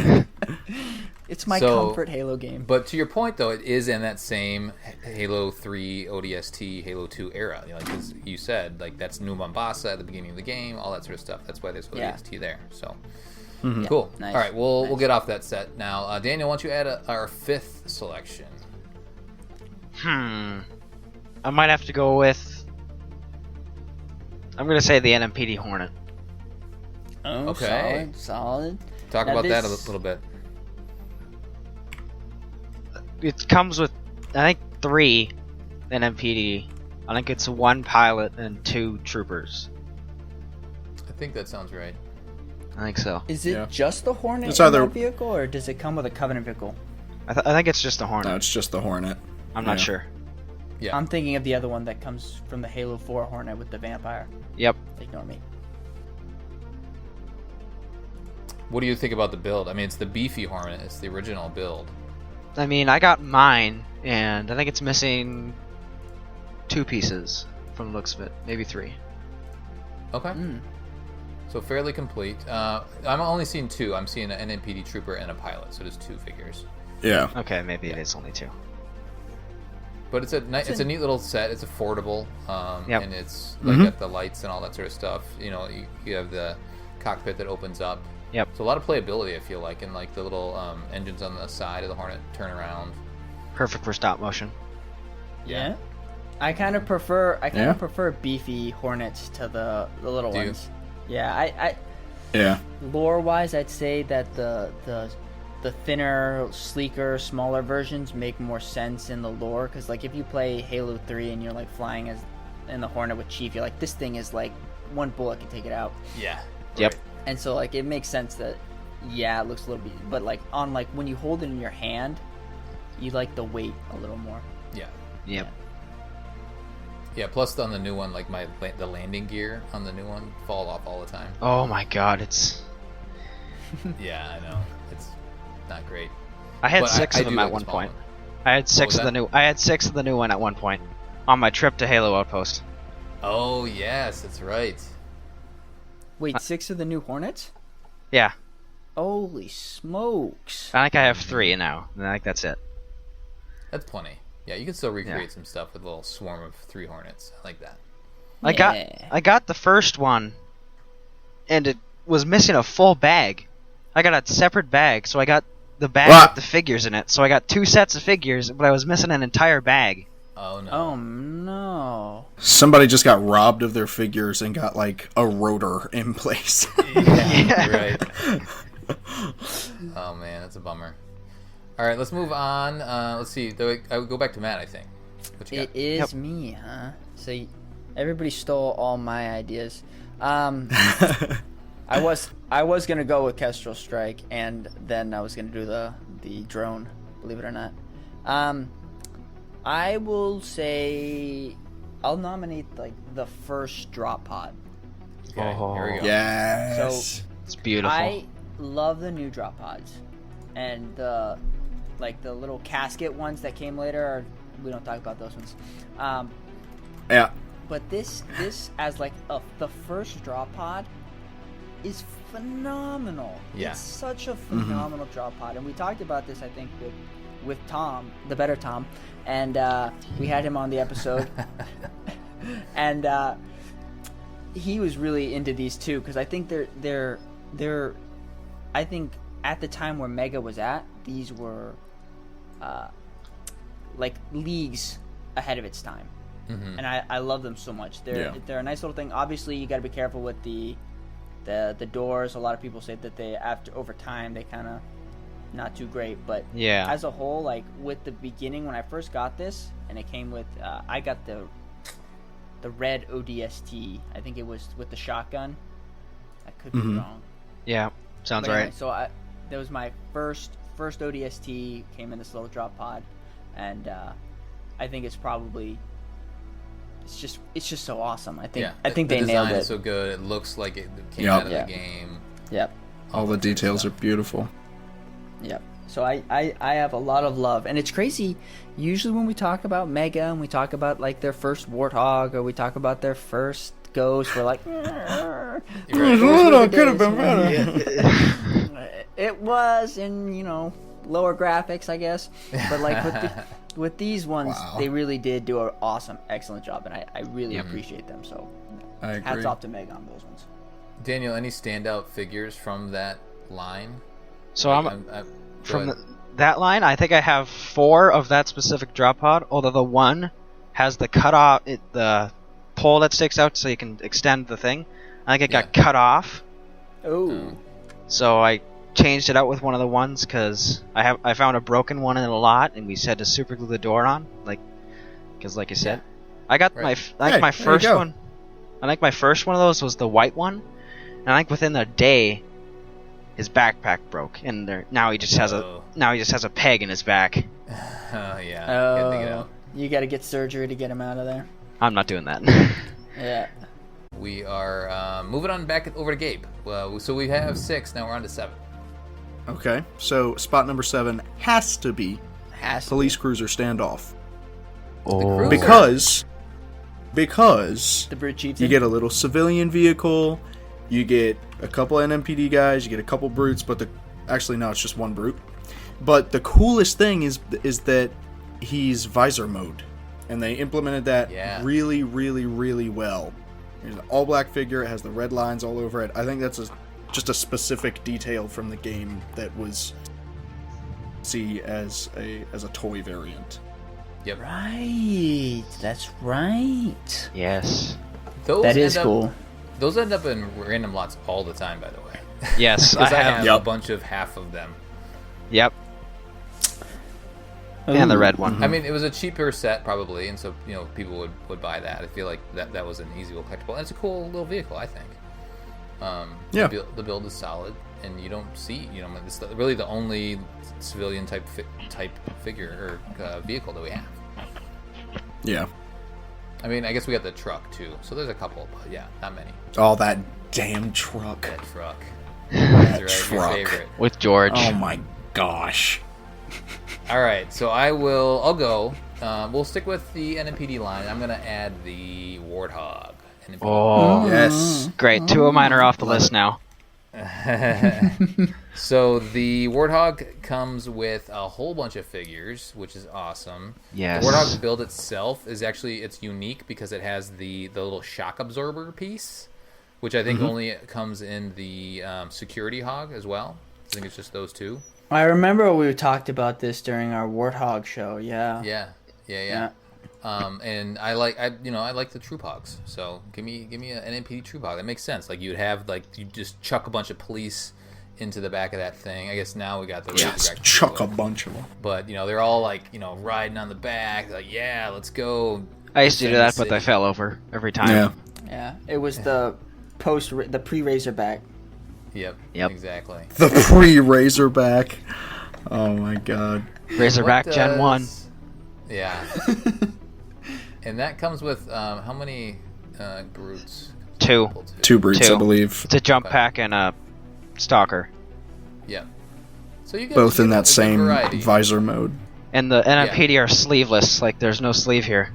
It's my So- comfort Halo game. But to your point, though, it is in that same Halo 3 ODST, Halo 2 era. Like as you said, like that's New Mombasa at the beginning of the game, all that sort of stuff. That's why there's Yeah. ODST there. So Yeah, cool. nice, All right, we'll nice. get off that set now. Daniel, why don't you add our fifth selection? I might have to go with. I'm gonna say the NMPD Hornet. Oh, Okay. solid. Talk Now about that a this- little bit. It comes with, I think, 3 NMPD. I think it's 1 pilot and 2 troopers. I think that sounds right. I think so. Is it Yeah. just the Hornet It's in either- that vehicle, or does it come with a Covenant vehicle? I think it's just a Hornet. No, it's just the Hornet. I'm not yeah. sure. Yeah. I'm thinking of the other one that comes from the Halo 4 Hornet with the vampire. Yep. Ignore me. What do you think about the build? I mean, it's the beefy Hornet. It's the original build. I mean, I got mine, and I think it's missing 2 pieces from the looks of it. Maybe 3. Okay. Mm. So fairly complete. I'm only seeing 2. I'm seeing an NMPD trooper and a pilot, so there's 2 figures. Yeah. Okay, maybe it is only 2. But it's a neat little set. It's affordable, Yep. and it's like got the lights and all that sort of stuff. You know, you have the cockpit that opens up. Yep. So a lot of playability, I feel like, and like the little engines on the side of the Hornet turn around. Perfect for stop motion. Yeah. I kind of prefer Yeah. prefer beefy Hornets to the little Do you? ones. Yeah, I Yeah. lore wise, I'd say that the thinner, sleeker, smaller versions make more sense in the lore. Because like if you play Halo 3 and you're like flying as in the Hornet with Chief, you're like, this thing is like one bullet can take it out. Yeah. Yep. Right. And so like it makes sense that yeah, it looks a little bit, but like on like when you hold it in your hand, you like the weight a little more. Yeah. Yep. Yeah. Plus on the new one, like the landing gear on the new one fall off all the time. Oh my god, it's. Yeah, I know. It's not great. I had But 6 I of do them like at the one small point. one. I had 6 was of the that? new. I had 6 of the new one at one point on my trip to Halo Outpost. Oh yes, that's right. Wait, 6 of the new Hornets? Yeah, Holy smokes! I think I have 3 now. And I think that's it. That's plenty. Yeah, you can still recreate some stuff with a little swarm of 3 Hornets. I like that. Yeah. I got the first one, and it was missing a full bag. I got a separate bag, so I got the bag What? with the figures in it. So I got 2 sets of figures, but I was missing an entire bag. Oh no. Oh no! Somebody just got robbed of their figures and got like a rotor in place. Yeah, right. Oh man, that's a bummer. All right, let's move on. Let's see. I would go back to Matt, I think. What you It got? is Yep. me, huh? So everybody stole all my ideas. I was gonna go with Kestrel Strike, and then I was gonna do the drone. Believe it or not. I will say I'll nominate like the first drop pod. Okay, here we go. Yes. It's beautiful. I love the new drop pods, and the little casket ones that came later. We don't talk about those ones. Yeah. But this as like the first drop pod is phenomenal. Yeah. It's such a phenomenal drop pod, and we talked about this I think with Tom, the better Tom, and we had him on the episode, and he was really into these too because I think they're I think at the time where Mega was at, these were like leagues ahead of its time. Mm-hmm. And I love them so much. They're a nice little thing. Obviously, you got to be careful with the doors. A lot of people say that they over time they kind of not too great. But Yeah. as a whole, like with the beginning when I first got this, and it came with I got the red ODST. I think it was with the shotgun. I could be wrong. Yeah. Sounds But anyway, right. so that was my first ODST. Came in this little drop pod, and I think it's probably. It's just so awesome. I think Yeah, they the nailed design it. is so good. It looks like it came Yep. out of Yeah. the game. Yep. All the details are beautiful. Yep. So I have a lot of love, and it's crazy. Usually when we talk about Mega and we talk about like their first Warthog or we talk about their first Ghost, we're like, Could have been better. it was in lower graphics, I guess, but like with these ones, they really did do an awesome, excellent job, and I really appreciate them. So I agree. hats off to Mega on those ones. Daniel, any standout figures from that line? So that line, I think I have 4 of that specific drop pod, although the one has the the pole that sticks out so you can extend the thing. I think it got cut off. Oh. So I changed it out with one of the ones because I found a broken one in a lot, and we said to super glue the door on, because like I said, I got my first one. I think my first one of those was the white one, and I think within a day, his backpack broke, and now he just has a peg in his back. Oh, you got to get surgery to get him out of there. I'm not doing that. Yeah. We are moving on back over to Gabe. So we have 6, now we're on to 7. Okay, so spot number 7 has to be police cruiser standoff. Oh. Because The Brute Chieftain. you get a little civilian vehicle, you get a couple NMPD guys, you get a couple brutes, but actually no, it's just one brute. But the coolest thing is that he's visor mode, and they implemented that really, really, really well. There's an all-black figure, it has the red lines all over it. I think that's just a specific detail from the game that was as a toy variant. Yep. Right. That's right. Yes. That is cool. Those end up in random lots all the time, by the way. Yes, Because I have Yep. a bunch of half of them. Yep. And the red one. I mean, it was a cheaper set probably, and so people would buy that. I feel like that was an easy little collectible, and it's a cool little vehicle, I think. The build is solid, and you don't see it's really the only civilian type figure or vehicle that we have. Yeah. I mean, I guess we got the truck too, so there's a couple, but yeah, not many. Oh, that damn truck. That truck. That's right, truck. your favorite. With George. Oh my gosh. All right, so I'll go. We'll stick with the NMPD line. I'm gonna add the Warthog. NMPD. Oh, Yes. great. 2 of mine are off the list now. So the Warthog comes with a whole bunch of figures, which is awesome. Yes. The Warthog build itself is it's unique because it has the little shock absorber piece, which I think only comes in the security hog as well. I think it's just those 2. I remember we talked about this during our Warthog show. Yeah. Yeah. And I like the troop hogs. So give me an NMPD troop hog. That makes sense. Like you just chuck a bunch of police into the back of that thing. I guess now we got the Just chuck a bunch of them. But they're all riding on the back. Like let's go. I used to do that, but I fell over every time. Yeah. Yeah. It was the pre-Razorback. Yep. Exactly. The pre-Razorback. Oh my god. Razorback Gen 1. Yeah. And that comes with how many brutes? 2. 2 brutes, 2. I believe. It's a jump pack and a stalker. Yeah. So you get Both in a that good same variety. visor mode. And the NMPD are sleeveless. Like, there's no sleeve here.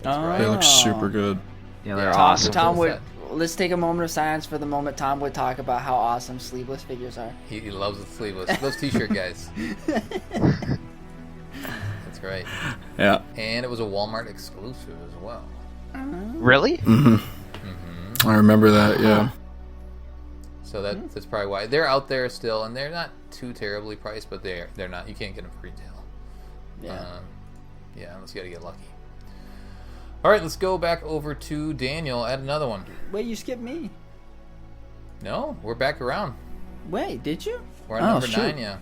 right. They look super good. Yeah, they're Yeah. awesome. Tom Cool would. set. Let's take a moment of silence for the moment Tom would talk about how awesome sleeveless figures are. He loves the sleeveless. Those t-shirt guys. That's right. Yeah. And it was a Walmart exclusive as well. Really? I remember that, yeah. So that's probably why they're out there still, and they're not too terribly priced, but they're not. You can't get them for retail. Yeah. Unless you gotta get lucky. All right, let's go back over to Daniel. Add another one. Wait, you skipped me. No, we're back around. Wait, did you? We're on number 9, yeah.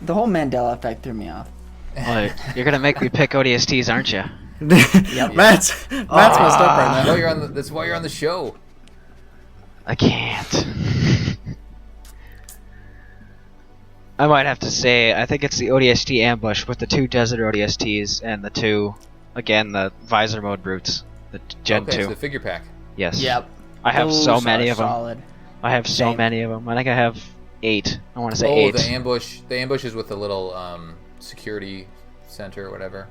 The whole Mandela effect threw me off. Well, you're gonna make me pick ODSTs, aren't you? Matt's messed up right now. That's why you're on the show. I can't. I might have to say, I think it's the ODST ambush with the 2 desert ODSTs and the 2, again, the visor mode brutes, the Gen 2. So the figure pack. Yes. Yep. I have Those so many are of them. solid. I have so Same. many of them. I think I have 8. I want to say Oh, 8. the ambush is with the little security center or whatever,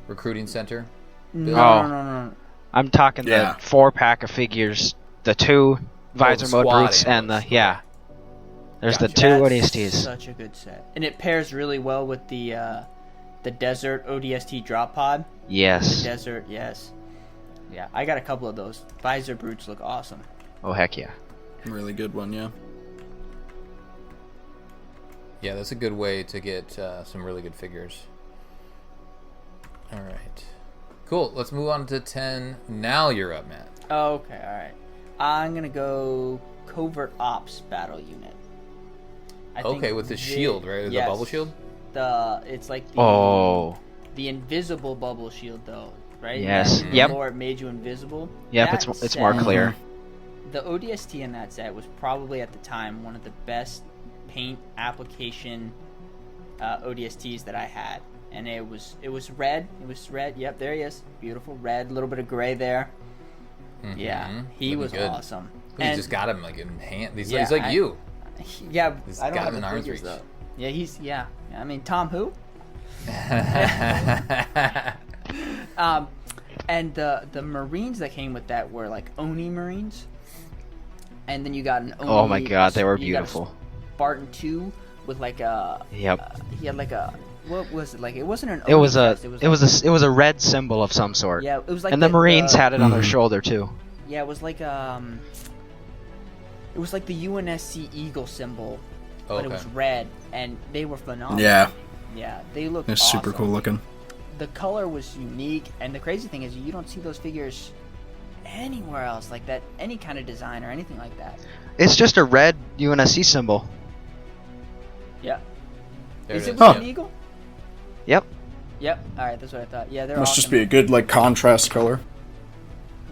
recruiting center. No. I'm talking Yeah. the 4-pack of figures, the 2 visor mode squad brutes, and the ambush. There's the Gotcha. 2 That's ODSTs. Such a good set, and it pairs really well with the desert ODST drop pod. The Yes. desert, yes. Yeah, I got a couple of those. Visor brutes look awesome. Oh heck yeah. Really good one, yeah. Yeah, that's a good way to get some really good figures. All right. Cool. Let's move on to 10. Now you're up, Matt. Okay, all right. I'm gonna go covert ops battle unit. I think Okay, with the shield, right? yes. The bubble shield? It's like the invisible bubble shield, though, right? Yes. Back in Yep. the lore, it made you invisible. Yep, That it's more set- clear. The ODST in that set was probably at the time one of the best paint application ODSTs that I had, and it was red. It was red. Yep, there he is. Beautiful red, a little bit of gray there. Mhm. Yeah, he Looking was good. awesome. You And just got him like in hand. He's Yeah, like I- you. yeah, He's I don't got have him in the arm's figures reach. though. Yeah, he's yeah. I mean, Tom who? And the Marines that came with that were like Oni Marines, and then you got an Oni. Oh my god, they were you got a beautiful. Spartan 2 with like a. Yep. He had like a. What was it like? It wasn't an. It Oni was a crest, it was a red symbol of some sort. Yeah, it was like. And the Marines had it on their Mhm. shoulder too. Yeah, it was like It was like the UNSC Eagle symbol, but it was red, and they were phenomenal. Yeah, Yeah, they looked. it's super awesome. cool looking. The color was unique, and the crazy thing is you don't see those figures anywhere else like that, any kind of design or anything like that. It's just a red UNSC symbol. Yeah. There Is it it is. with Huh. an eagle? Yep. Yep. All right, that's what I thought. Yeah, they're Must awesome. just be a good like contrast color.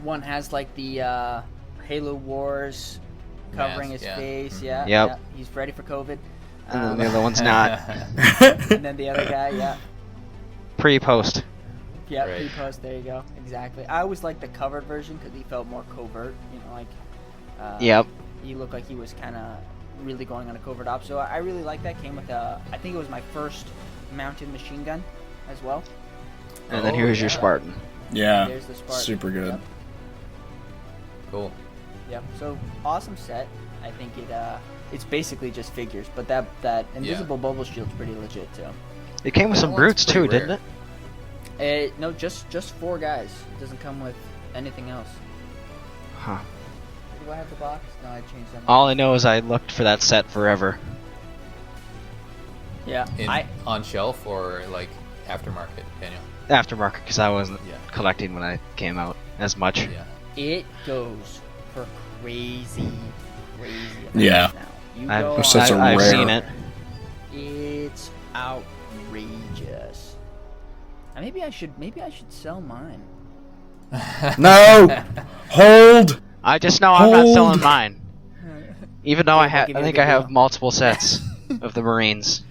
One has like the Halo Wars covering Mask, his yeah. face. Mhm. Yeah. Yep. Yeah. He's ready for COVID. And then the other one's not. and then the other guy, yeah. Pre-post. Yeah, Right. pre-post. There you go. Exactly. I always liked the covered version because he felt more covert. You know, like. Yep. He looked like he was kind of really going on a covert op. So I really like that. Came with I think it was my first mounted machine gun, as well. And then Oh, here's your yeah. Spartan. Yeah, There's the Spartan. super good. Yep. Cool. Yep. So awesome set. I think it's basically just figures, but that invisible bubble shield's pretty legit too. It came with That some one's brutes pretty too, rare. didn't it? No, just 4 guys. It doesn't come with anything else. Huh. Do I have the box? No, I changed them. All I know is I looked for that set forever. Yeah. On shelf or like aftermarket, Daniel? Aftermarket, because I wasn't Yeah. collecting when I came out as much. Yeah. It goes for crazy amounts Yeah. now. You I've, go Those sets on- are I've rare. seen it. It's outrageous. Maybe I should sell mine. No, hold. I just know I'm not Hold. selling mine. Even though Gabe, I I'll have, give I you a think good I have deal. multiple sets of the Marines.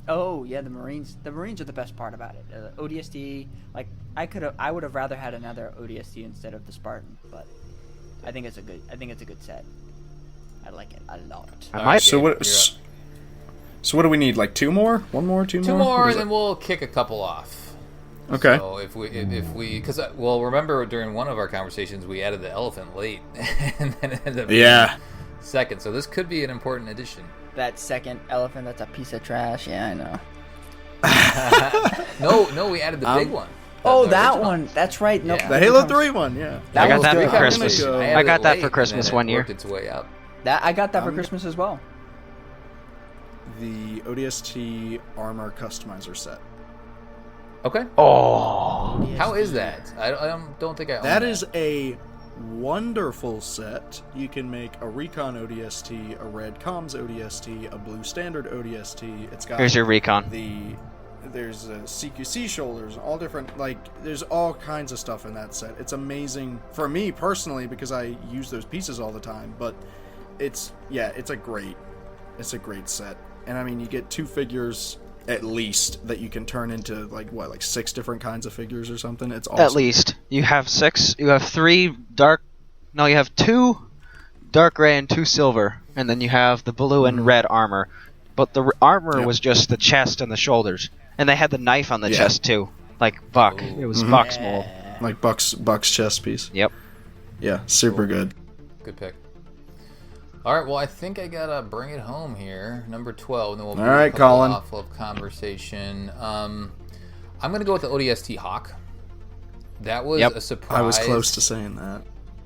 Oh yeah, the Marines. The Marines are the best part about it. ODST, like I would have rather had another ODST instead of the Spartan, but I think it's a good set. I like it a lot. I All might. right, So Gabe, what? you're up. So what do we need? Like 2 more? 1 more? 2 more? Two What more, is and then it? we'll kick a couple off. Okay. So if we, because well, remember during one of our conversations we added the elephant late, and then it ended up being Yeah. second. So this could be an important addition. That second elephant, that's a piece of trash. Yeah, I know. No, we added the big one. Oh, The that original. one. That's right. No, Yeah. The Halo 3 one, yeah. That I got was that good. for Christmas. Go. added I got it that late, for and Christmas then it one year. worked its way up. I got that for I'm- Christmas as well. The ODST armor customizer set. Okay. Oh, How is that? I don't think I own That is a wonderful set. You can make a recon ODST, a red comms ODST, a blue standard ODST. It's got here's your recon. there's CQC shoulders, all different, like there's all kinds of stuff in that set. It's amazing for me personally because I use those pieces all the time, but it's a great set. And I mean, you get 2 figures at least that you can turn into like 6 different kinds of figures or something. It's awesome. At least you have 6. You have 3 dark. No, you have 2 dark gray and 2 silver, and then you have the blue and red armor. But the armor was just the chest and the shoulders, and they had the knife on the chest too, like Buck. It was Buck's mold. Like Buck's chest piece. Yep. Yeah, super good. Good pick. All right, well, I think I gotta bring it home here. Number 12, and then we'll All right, Colin. off of conversation. I'm gonna go with the ODST Hawk. That was a surprise. I was close to saying that.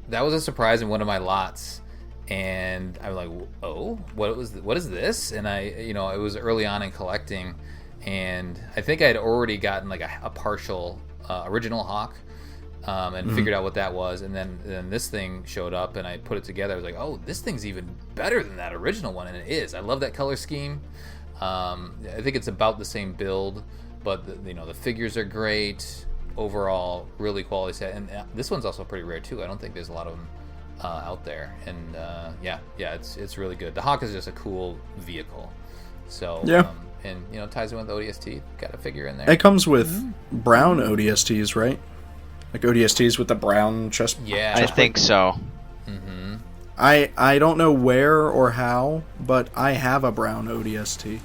That was a surprise in one of my lots, and I'm like, oh, what is this? And it was early on in collecting, and I think I had already gotten like a partial original Hawk. And figured out what that was, and then this thing showed up, and I put it together. I was like, "Oh, this thing's even better than that original one," and it is. I love that color scheme. I think it's about the same build, but the figures are great. Overall, really quality set, and this one's also pretty rare too. I don't think there's a lot of them out there, and it's really good. The Hawk is just a cool vehicle. So and ties in with ODST. Got a figure in there. It comes with brown ODSTs, right? Like ODSTs with the brown chest. Yeah, I think so. Mm-hmm. I don't know where or how, but I have a brown ODST.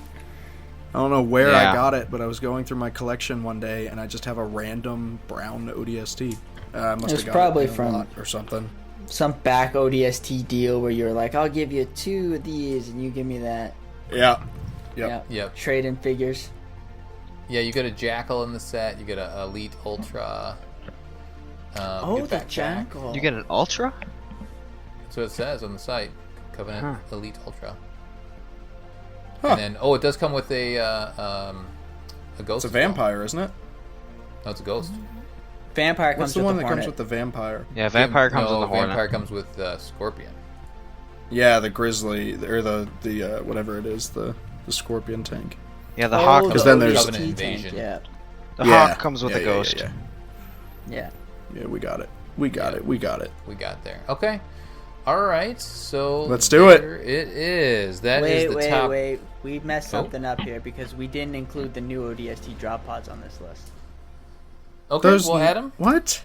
I don't know where I got it, but I was going through my collection one day, and I just have a random brown ODST. Must have got probably it from or something. Some back ODST deal where you're like, I'll give you 2 of these, and you give me that. Yeah. Yep. Trade in figures. Yeah, you get a Jackal in the set. You get a Elite Ultra. The Jackal. You get an Ultra? That's what it says on the site. Covenant Elite Ultra. Huh. And then, it does come with a ghost. It's a vampire, isn't it? No, it's a ghost. Vampire comes What's the with one the that Hornet. comes with the vampire? Yeah, Vampire comes with the Hornet. Vampire comes with Scorpion. Yeah, the grizzly or the whatever it is, the scorpion tank. Yeah, the Hawk. Because then there's Covenant Invasion. The Hawk comes with the Ghost. Yeah, we got it. We got it. We got there. Okay. All right. So let's do it. It is. That is the top. Wait. We messed something up here because we didn't include the new ODST drop pods on this list. Okay, we'll add them. What?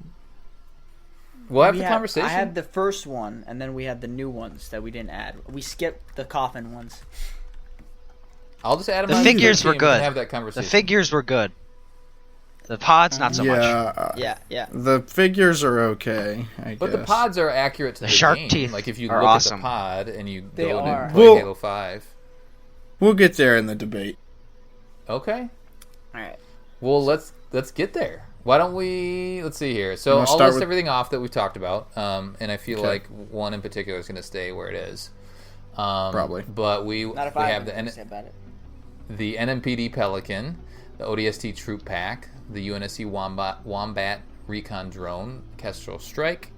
We'll have the conversation. I had the first one, and then we had the new ones that we didn't add. We skipped the coffin ones. I'll just add them. The figures were good. Have that conversation. The figures were good. The pods, not so much. Yeah. The figures are okay, I But guess. the pods are accurate to the shark game. teeth Like if you are look awesome. at the pod and you They go are. and play Well- Halo 5. We'll get there in the debate. Okay. All right. Well, let's get there. Why don't we? Let's see here. So I'll list everything off that we've talked about, and I feel like one in particular is going to stay where it is. Probably. But we Not if we I have have to say about it. the NMPD Pelican, the ODST Troop Pack, the UNSC Wombat Recon Drone, Kestrel Strike,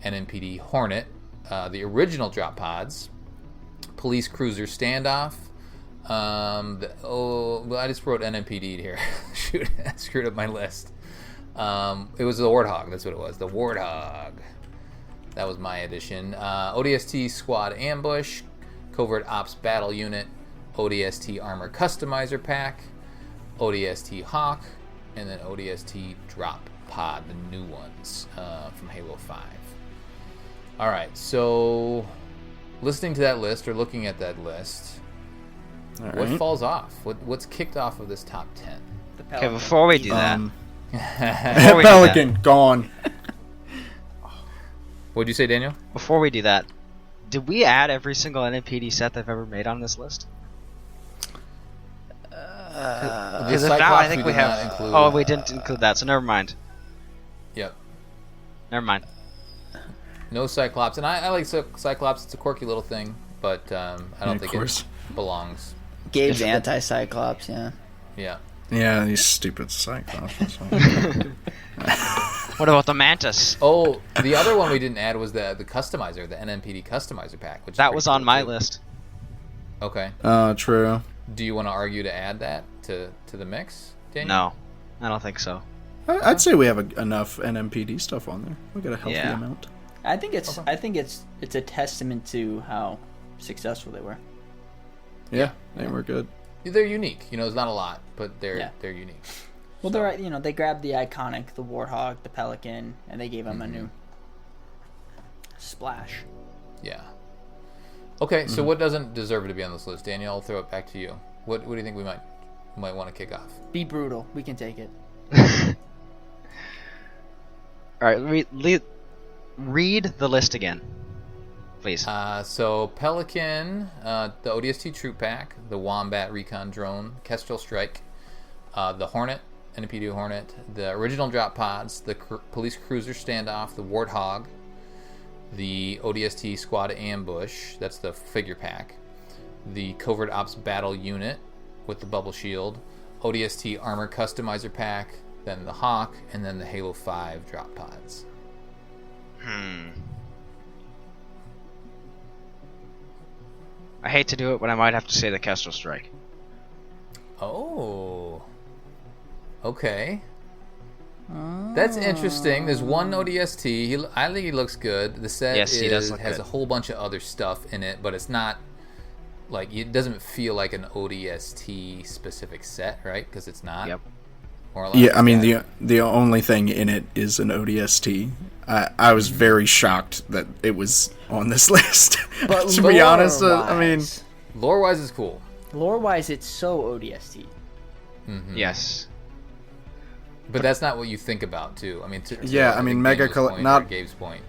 NMPD Hornet, the original drop pods, Police Cruiser Standoff. I just wrote NMPD here. Shoot, I screwed up my list. It was the Warthog. That's what it was. The Warthog. That was my edition. ODST Squad Ambush, Covert Ops Battle Unit, ODST Armor Customizer Pack, ODST Hawk, and then ODST Drop Pod, the new ones from Halo 5. All right, so listening to that list or looking at that list, what falls off? What's kicked off of this top 10? Okay, before we do that, Pelican gone. What'd you say, Daniel? Before we do that, did we add every single NMPD set they've ever made on this list? Because if not, I think we have. Oh, we didn't include that, so never mind. Yep. Never mind. No Cyclops, and I like Cyclops. It's a quirky little thing, but I don't think it belongs. Gabe's anti-Cyclops, yeah. Yeah. Yeah, these stupid Cyclops. What about the Mantis? Oh, the other one we didn't add was the customizer, the NMPD customizer pack. Which that was on my list. Okay. True. Do you want to argue to add that to the mix, Daniel? No, I don't think so. I'd say we have enough NMPD stuff on there. We got a healthy amount. I think it's a testament to how successful they were. Yeah, they were good. They're unique. There's not a lot, but they're unique. Well, they grabbed the iconic, the Warthog, the Pelican, and they gave them a new splash. Yeah. Okay, so what doesn't deserve to be on this list? Daniel, I'll throw it back to you. What do you think we might want to kick off? Be brutal. We can take it. All right, read the list again, please. So Pelican, the ODST Troop Pack, the Wombat Recon Drone, Kestrel Strike, the Hornet, NMPD Hornet, the original drop pods, the Police Cruiser Standoff, the Warthog, the ODST Squad Ambush, that's the figure pack, the Covert Ops Battle Unit with the Bubble Shield, ODST Armor Customizer Pack, then the Hawk, and then the Halo 5 drop pods. I hate to do it, but I might have to say the Kestrel Strike. Oh. Okay. That's interesting. There's one ODST. I think he looks good. The set has a whole bunch of other stuff in it, but it's not like it doesn't feel like an ODST specific set, right? Because it's not. Yep. Yeah, I mean the only thing in it is an ODST. I was very shocked that it was on this list. But to be honest, lore-wise- I mean, lore-wise is cool. Lore-wise, it's so ODST. Mm-hmm. Yes. But that's not what you think about, too. I mean, yeah, I mean, Mega not Gabe's point.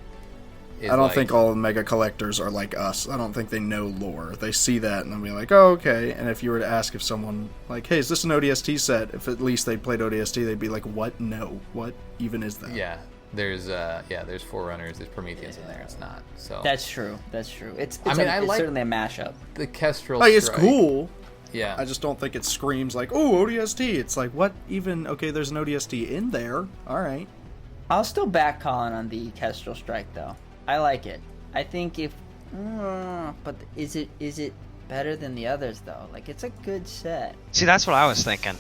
I don't think all Mega collectors are like us. I don't think they know lore. They see that and they'll be like, "Oh, okay." And if you were to ask if someone like, "Hey, is this an ODST set?" If at least they played ODST, they'd be like, "What? No. What even is that?" Yeah, there's Forerunners, there's Prometheus in there. It's not. So That's true. It's I like certainly a mashup. the Kestrel. Like, it's Strike. cool. Yeah. I just don't think it screams like, "Oh, ODST." It's like, what even? Okay, there's an ODST in there. All right. I'll still back Colin on the Kestrel Strike though. I like it. I think but is it better than the others though? Like, it's a good set. See, that's what I was thinking.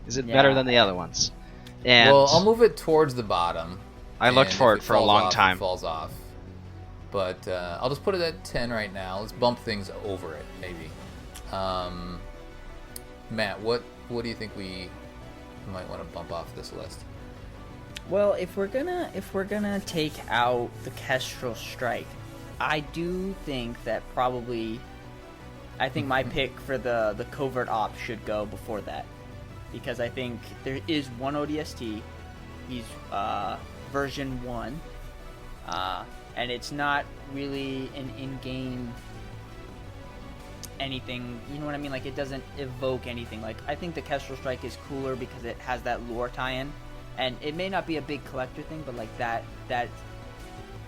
Is it better than the other ones? And Well, I'll move it towards the bottom. I looked and for if it for a falls long off, time. It falls off. But I'll just put it at 10 right now. Let's bump things over it, maybe. Matt, what do you think we might want to bump off this list? Well, if we're gonna take out the Kestrel Strike, I do think that I think my pick for the Covert Ops should go before that, because I think there is one ODST. He's version 1, and it's not really an in-game anything. You know what I mean? Like, it doesn't evoke anything. Like, I think the Kestrel Strike is cooler because it has that lore tie-in. And it may not be a big collector thing, but like that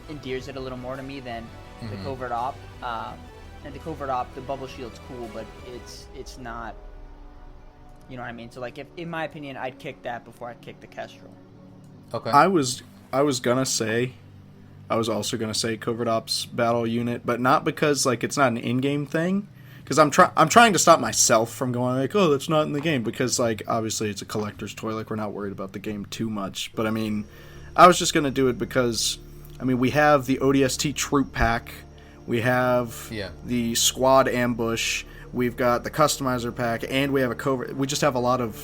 endears it a little more to me than the Covert Op. And the Covert Op, the Bubble Shield's cool, but it's not. You know what I mean? So like, if in my opinion, I'd kick that before I'd kick the Kestrel. Okay. I was also gonna say Covert Ops Battle Unit, but not because like it's not an in-game thing. Because I'm trying to stop myself from going like, oh, that's not in the game, because like obviously it's a collector's toy, like we're not worried about the game too much. But I mean, I was just gonna do it because I mean we have the ODST Troop Pack, we have the Squad Ambush, we've got the Customizer Pack, and we have a Covert. We just have a lot of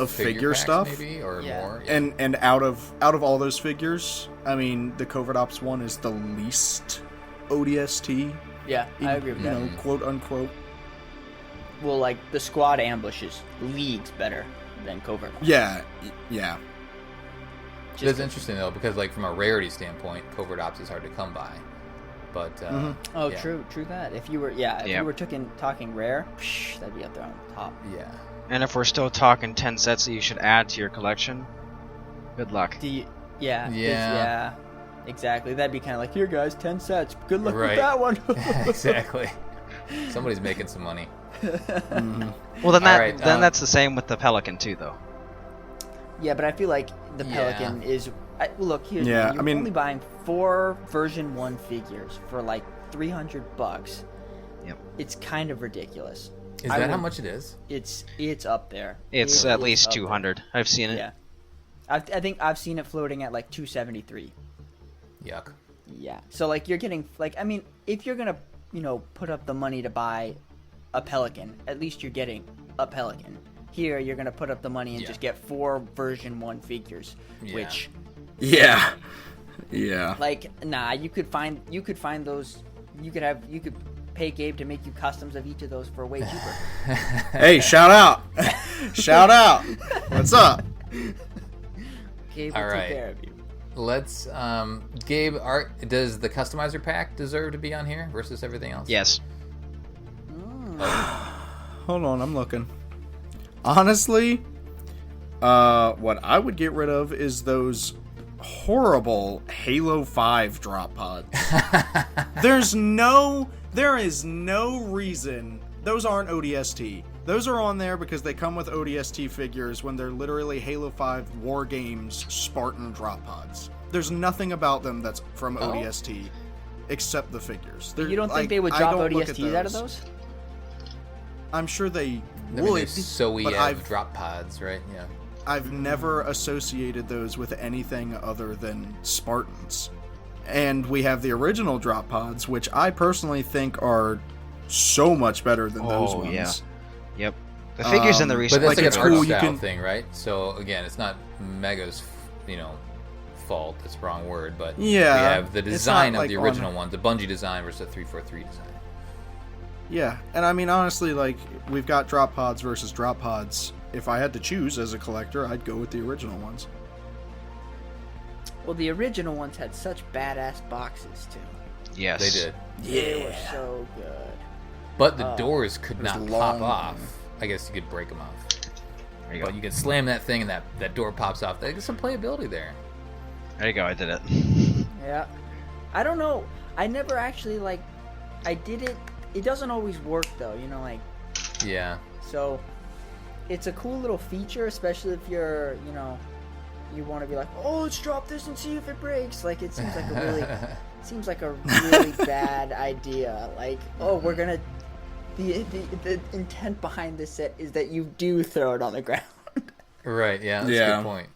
figure stuff, maybe, or more. Yeah. And out of all those figures, I mean the Covert Ops one is the least ODST. Yeah, I agree with that. You know, quote unquote. Well, like the Squad Ambush is leagues better than Covert Ops. Yeah. That's interesting though, because like from a rarity standpoint, Covert Ops is hard to come by. But true that. If you were talking rare, that'd be up there on the top. Yeah. And if we're still talking 10 sets that you should add to your collection, good luck. Yeah. Exactly. That'd be kind of like, here guys, 10 sets. Good luck with Right. that one. Exactly. Somebody's making some money. Well, then All right, that's the same with the Pelican too, though. Yeah, but I feel like the Pelican is. Look, here's Yeah, you're only buying 4 version 1 figures for like $300. Yep. It's kind of ridiculous. Is that how much it is? It's up there. It's It at is least up 200. there. I've seen it. Yeah. I think I've seen it floating at like 273. Yuck. Yeah. So like you're getting like, I mean, if you're gonna put up the money to buy a Pelican, at least you're getting a Pelican. Here you're gonna put up the money and just get 4 version 1 figures, which Yeah. like, nah, you could find those you could pay Gabe to make you customs of each of those for way cheaper. Hey, shout out. Shout out. What's up? Gabe will take care of you. Let's, Gabe, does the customizer pack deserve to be on here versus everything else? Yes. Hold on, I'm looking. Honestly, what I would get rid of is those horrible Halo 5 drop pods. There is no reason those aren't ODST. Those are on there because they come with ODST figures when they're literally Halo 5 War Games Spartan drop pods. There's nothing about them that's from ODST except the figures. You don't think they would drop ODSTs out of those? I'm sure they would. There's Soev drop pods, right? Yeah. I've never associated those with anything other than Spartans. And we have the original drop pods, which I personally think are so much better than those ones. Yeah. Yep. The figures in the recent, but that's like it's an art cool, style thing, right? So again, it's not Mega's, fault. That's the wrong word, but we have the design of the original one, the Bungie design versus the 343 design. Yeah, and I mean honestly, like we've got drop pods versus drop pods. If I had to choose as a collector, I'd go with the original ones. Well, the original ones had such badass boxes too. Yes. They did. They were so good. But the doors could not long. pop off. I guess you could break them off. There you go. But you can slam that thing and that door pops off. There's some playability there. There you go. I did it. Yeah. I don't know. I never actually I did it. It doesn't always work though, Yeah. So it's a cool little feature, especially if you're, you want to be like, oh, let's drop this and see if it breaks. Like it seems like a really bad idea. Like, oh, we're gonna. The intent behind this set is that you do throw it on the ground. Right. Yeah. That's a good point.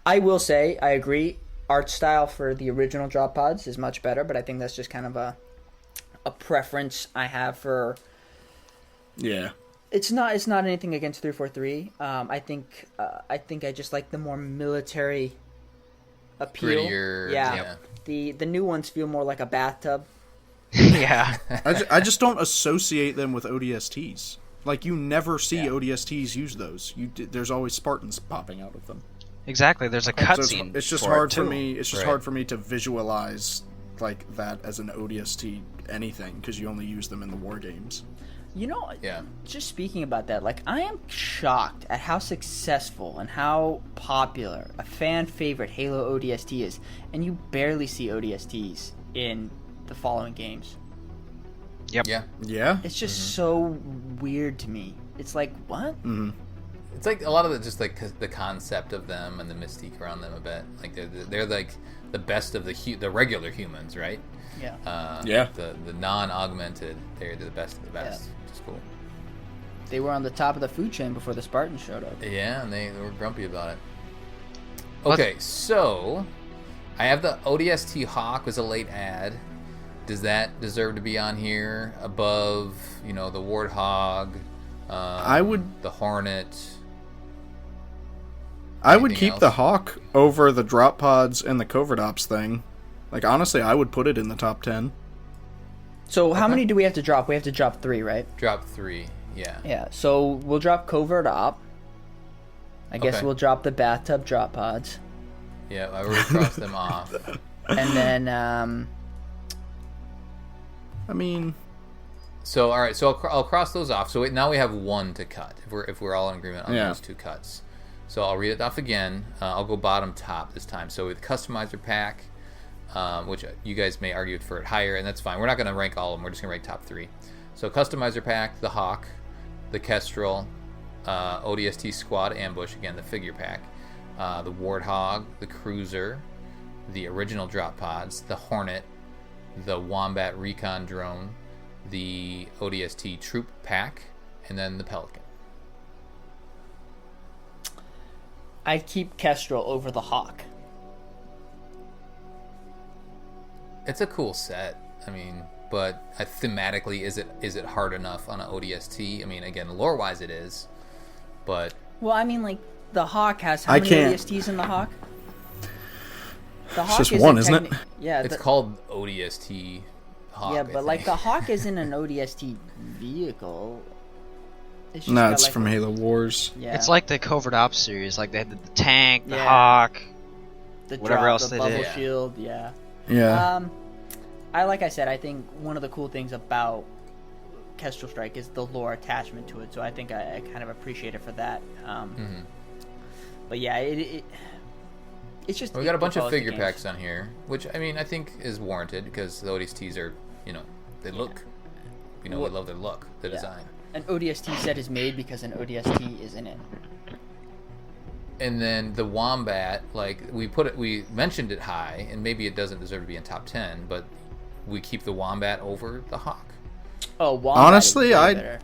I will say I agree. Art style for the original drop pods is much better, but I think that's just kind of a preference I have for. Yeah. It's not anything against 343. I think I just like the more military appeal. Grittier, yeah. The new ones feel more like a bathtub. Yeah. I just don't associate them with ODSTs. Like you never see ODSTs use those. There's always Spartans popping out of them. Exactly. There's a cutscene. It's just hard for me. It's just hard for me to visualize like that as an ODST anything because you only use them in the war games. Just speaking about that, I am shocked at how successful and how popular a fan favorite Halo ODST is, and you barely see ODSTs in the following games. Yep. Yeah. It's just so weird to me. It's like, what? Mm-hmm. It's like a lot of it, just like the concept of them and the mystique around them a bit. Like they're like the best of the regular humans, right? Yeah. The non-augmented, they're the best of the best. Yeah. Which is cool. They were on the top of the food chain before the Spartans showed up. Yeah, and they were grumpy about it. Okay, so I have the ODST Hawk was a late ad. Does that deserve to be on here above, the Warthog? The Hornet. I would keep the Hawk over the drop pods and the covert ops thing. Like honestly, I would put it in the top 10. So how many do we have to drop? We have to drop 3, right? Drop 3, yeah. Yeah. So we'll drop covert op. I guess we'll drop the bathtub drop pods. Yeah, I already crossed them off. And then I mean, so all right, so I'll cross those off. So now we have 1 to cut. If we're all in agreement on those 2 cuts. So I'll read it off again. I'll go bottom top this time. So with customizer pack, which you guys may argue for it higher, and that's fine. We're not going to rank all of them. We're just going to rank top 3. So customizer pack, the Hawk, the Kestrel, ODST Squad Ambush, again the figure pack, the Warthog, the Cruiser, the original drop pods, the Hornet, the Wombat Recon Drone, the ODST Troop Pack, and then the Pelican. I'd keep Kestrel over the Hawk. It's a cool set. I mean, but thematically, is it hard enough on an ODST? I mean, again, lore-wise it is, but... Well, I mean, the Hawk has how many ODSTs in the Hawk? The Hawk it's just one, isn't it? Yeah. It's called ODST Hawk. Yeah, I but like think. the Hawk isn't an ODST vehicle. It's just No, got, it's like, from Halo Wars. Yeah. It's like the Covert Ops series. Like they had the tank, the Yeah. Hawk. the whatever drop, else the they bubble did. Yeah. shield. Yeah. Yeah. Like I said, I think one of the cool things about Kestrel Strike is the lore attachment to it. So I think I kind of appreciate it for that. But yeah, it's just We got a bunch of follows the figure games. packs on here, which I mean I think is warranted because the ODSTs are, they look, we love their look, the Yeah. design. An ODST set is made because an ODST is in it. And then the Wombat, like we mentioned it high, and maybe it doesn't deserve to be in top 10, but we keep the Wombat over the Hawk. Oh, Wombat Honestly, is way I- better.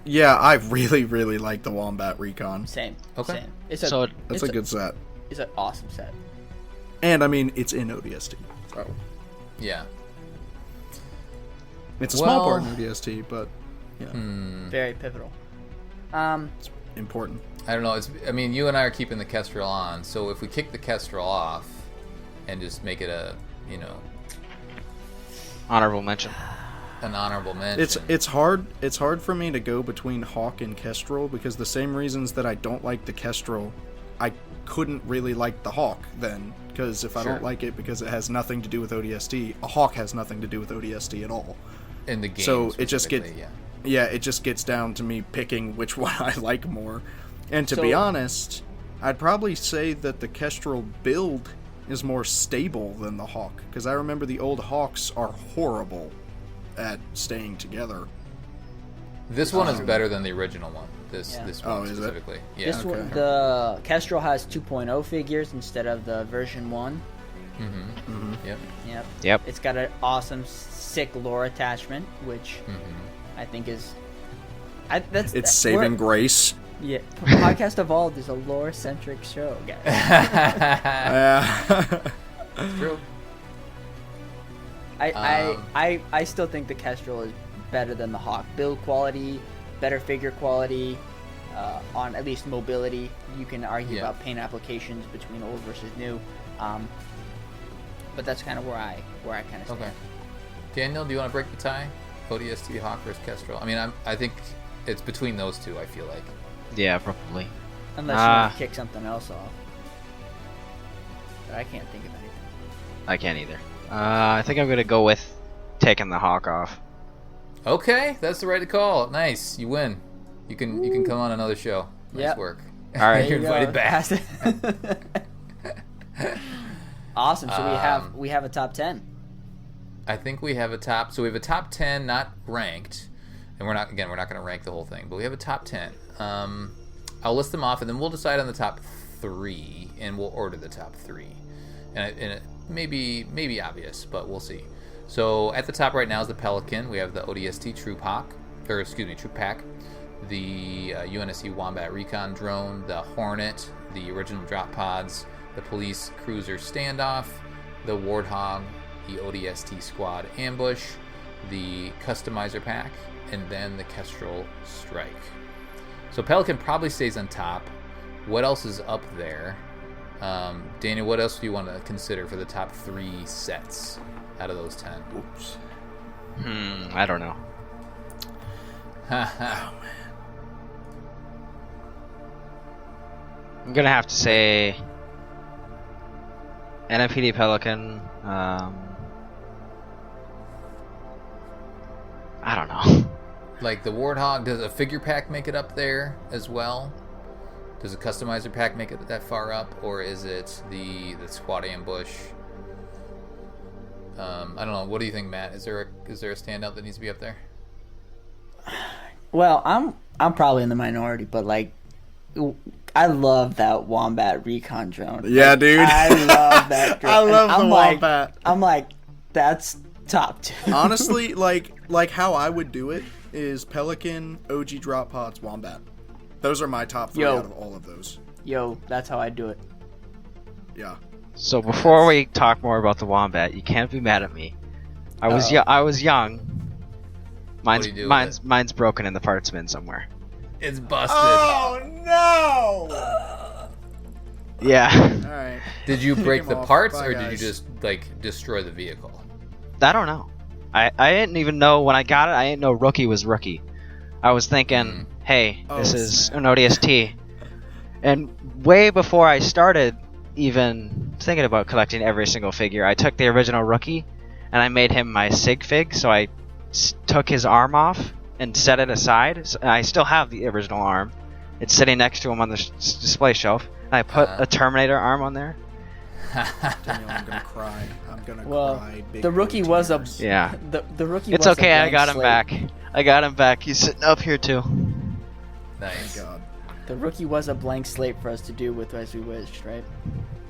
Yeah, I really, really like the Wombat Recon. Same. Okay. Same. It's So That's a good set. It's an awesome set. And I mean, it's in ODST. So Yeah. it's a small part Well- in ODST, but Very pivotal. it's important. I don't know. You and I are keeping the Kestrel on, so if we kick the Kestrel off and just make it a, Honorable mention. an honorable mention. It's hard for me to go between Hawk and Kestrel because the same reasons that I don't like the Kestrel, I couldn't really like the Hawk then, because if I Sure. don't like it because it has nothing to do with ODST, a Hawk has nothing to do with ODST at all. in the game. So it just specifically, it just gets down to me picking which one I like more. And to be So- honest, I'd probably say that the Kestrel build is more stable than the Hawk, because I remember the old Hawks are horrible at staying together. This one is better than the original one. This Yeah. this Oh, one is it? specifically. Yeah. This one, the Kestrel has 2.0 figures instead of the version 1. Yep. Yep. Yep. It's got an awesome, sick lore attachment, which Mm-hmm. I think is. It's saving grace. Yeah. Podcast Evolved is a lore centric show, guys. True. I still think the Kestrel is better than the Hawk. Build quality, better figure quality, on at least mobility. You can argue Yeah. about paint applications between old versus new, but that's kind of where I kind of stand. Okay. Daniel, do you want to break the tie? ODST, Hawk versus Kestrel. I think it's between those two. I feel like. Yeah, probably. Unless you want to kick something else off. But I can't think of anything. I can't either. I think I'm gonna go with taking the Hawk off. Okay, that's the right to call. Nice, you win. You can come on another show. Nice Yep. work. All right. You're invited back. Awesome. So we have a top 10. I think we have a top. So we have a top 10, not ranked, and we're not going to rank the whole thing, but we have a top 10. I'll list them off, and then we'll decide on the top 3, and we'll order the top 3. And it may be obvious, but we'll see. So at the top right now is the Pelican. We have the ODST Troop Pack, the UNSC Wombat Recon Drone, the Hornet, the original drop pods, the Police Cruiser Standoff, the Warthog, the ODST Squad Ambush, the Customizer Pack, and then the Kestrel Strike. So Pelican probably stays on top. What else is up there? Daniel, what else do you want to consider for the top 3 sets out of those 10? Oops. I don't know. I'm gonna have to say NMPD Pelican. I don't know. Like the Warthog, does a figure pack make it up there as well? Does a customizer pack make it that far up, or is it the squad ambush? I don't know. What do you think, Matt? Is there a standout that needs to be up there? Well, I'm probably in the minority, but like, I love that Wombat Recon drone. Yeah, Like, dude. I love that drone. I love And the Wombat. I'm like, that's top 2. Honestly, like how I would do it is Pelican, OG Drop Pods, Wombat. Those are my top 3 Yo. out of all of those. Yo, that's how I do it. Yeah. So before we talk more about the Wombat, you can't be mad at me. I was young. What do you do with Mine's broken in the parts bin somewhere. It's busted. Oh no! Yeah. All right. Did you break him the off. parts, Bye, or did you guys. just like destroy the vehicle? I don't know. I didn't even know when I got it. I didn't know rookie was rookie. I was thinking, hey, this is an ODST. And way before I started even thinking about collecting every single figure, I took the original rookie and I made him my sig fig. So I took his arm off and set it aside. So I still have the original arm. It's sitting next to him on the display shelf. And I put a Terminator arm on there. Daniel, I'm gonna cry. I'm gonna cry. Big the rookie old was tears. Yeah. The rookie. It's was okay. a I got him blank back. I got him back. He's sitting up here too. Nice. Thank God. The rookie was a blank slate for us to do with as we wished, right?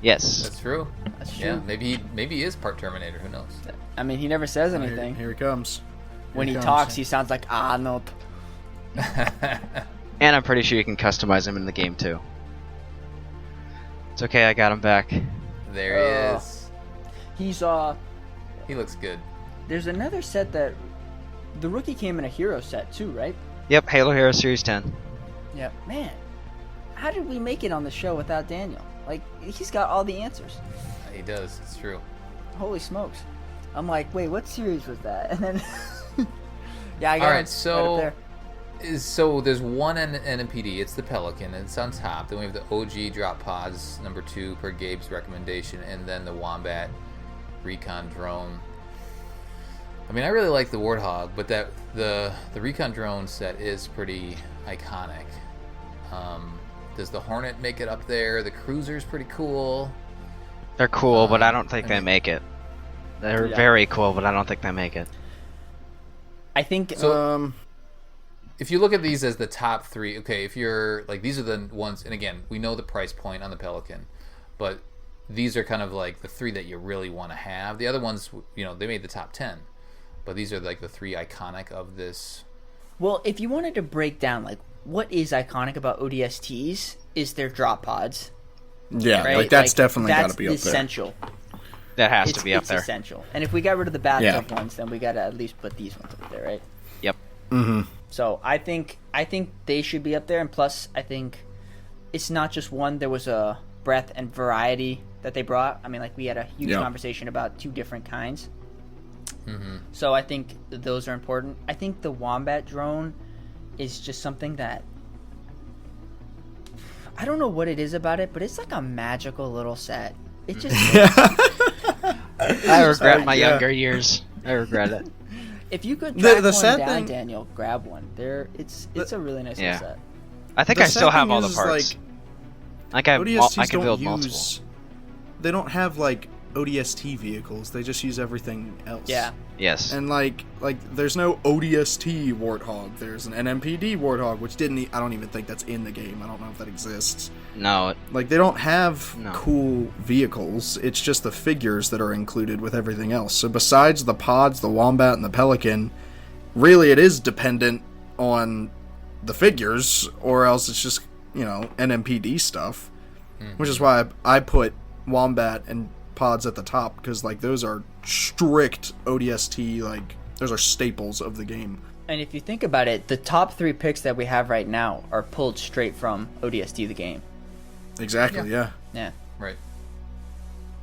Yes. That's true. That's true. Yeah, maybe he is part Terminator. Who knows? I mean, he never says anything. Here he comes. When he Here talks, comes. he sounds like Arnold. And I'm pretty sure you can customize him in the game too. It's okay. I got him back. There he is. He's He looks good. There's another set that the rookie came in a hero set too, right? Yep. Halo Hero Series 10. Yeah. Man, how did we make it on the show without Daniel? Like, he's got all the answers. He does. It's true. Holy smokes! I'm like, wait, what series was that? And then, yeah, I got All it right, right so up there. so there's one NMPD. It's the Pelican, and it's on top. Then we have the OG drop pods, number 2 per Gabe's recommendation, and then the Wombat Recon drone. I mean, I really like the Warthog, but that the Recon drone set is pretty iconic. Does the Hornet make it up there? The Cruiser's pretty cool. They're cool, but I don't think they make it. They're very cool, but I don't think they make it. I think So, if you look at these as the top 3, okay, if you're like, these are the ones, and again, we know the price point on the Pelican, but these are kind of like the 3 that you really want to have. The other ones, you know, they made the top 10, but these are like the 3 iconic of this. Well, if you wanted to break down, like, what is iconic about ODSTs is their drop pods. Yeah, Right? like that's Like, definitely got that's to be up there. essential. That has to be up It's there. essential. And if we got rid of the bathtub Yeah. ones, then we got to at least put these ones up there, right? Yep. Mm-hmm. So I think they should be up there. And plus, I think it's not just one. There was a breadth and variety that they brought. I mean, like, we had a huge Yeah. conversation about 2 different kinds. Mm-hmm. So I think those are important. I think the Wombat drone is just something that I don't know what it is about it, but it's like a magical little set. It just I regret my Yeah. younger years. I regret it. if you could track the one sad down, thing- Daniel, grab one. It's a really nice Yeah. little set. I think The I still sad have thing all the is, parts. like, Like I ODSTs can don't build use. multiple. They don't have like ODST vehicles. They just use everything else. Yeah. Yes. And like there's no ODST Warthog. There's an NMPD Warthog, which I don't even think that's in the game. I don't know if that exists. No. Like, they don't have No. cool vehicles. It's just the figures that are included with everything else. So besides the pods, the Wombat, and the Pelican, really it is dependent on the figures, or else it's just, you know, NMPD stuff. Which is why I put Wombat and pods at the top, because, like, those are strict ODST, like, those are staples of the game. And if you think about it, the top 3 picks that we have right now are pulled straight from ODST the game. Exactly, yeah. Yeah. Right.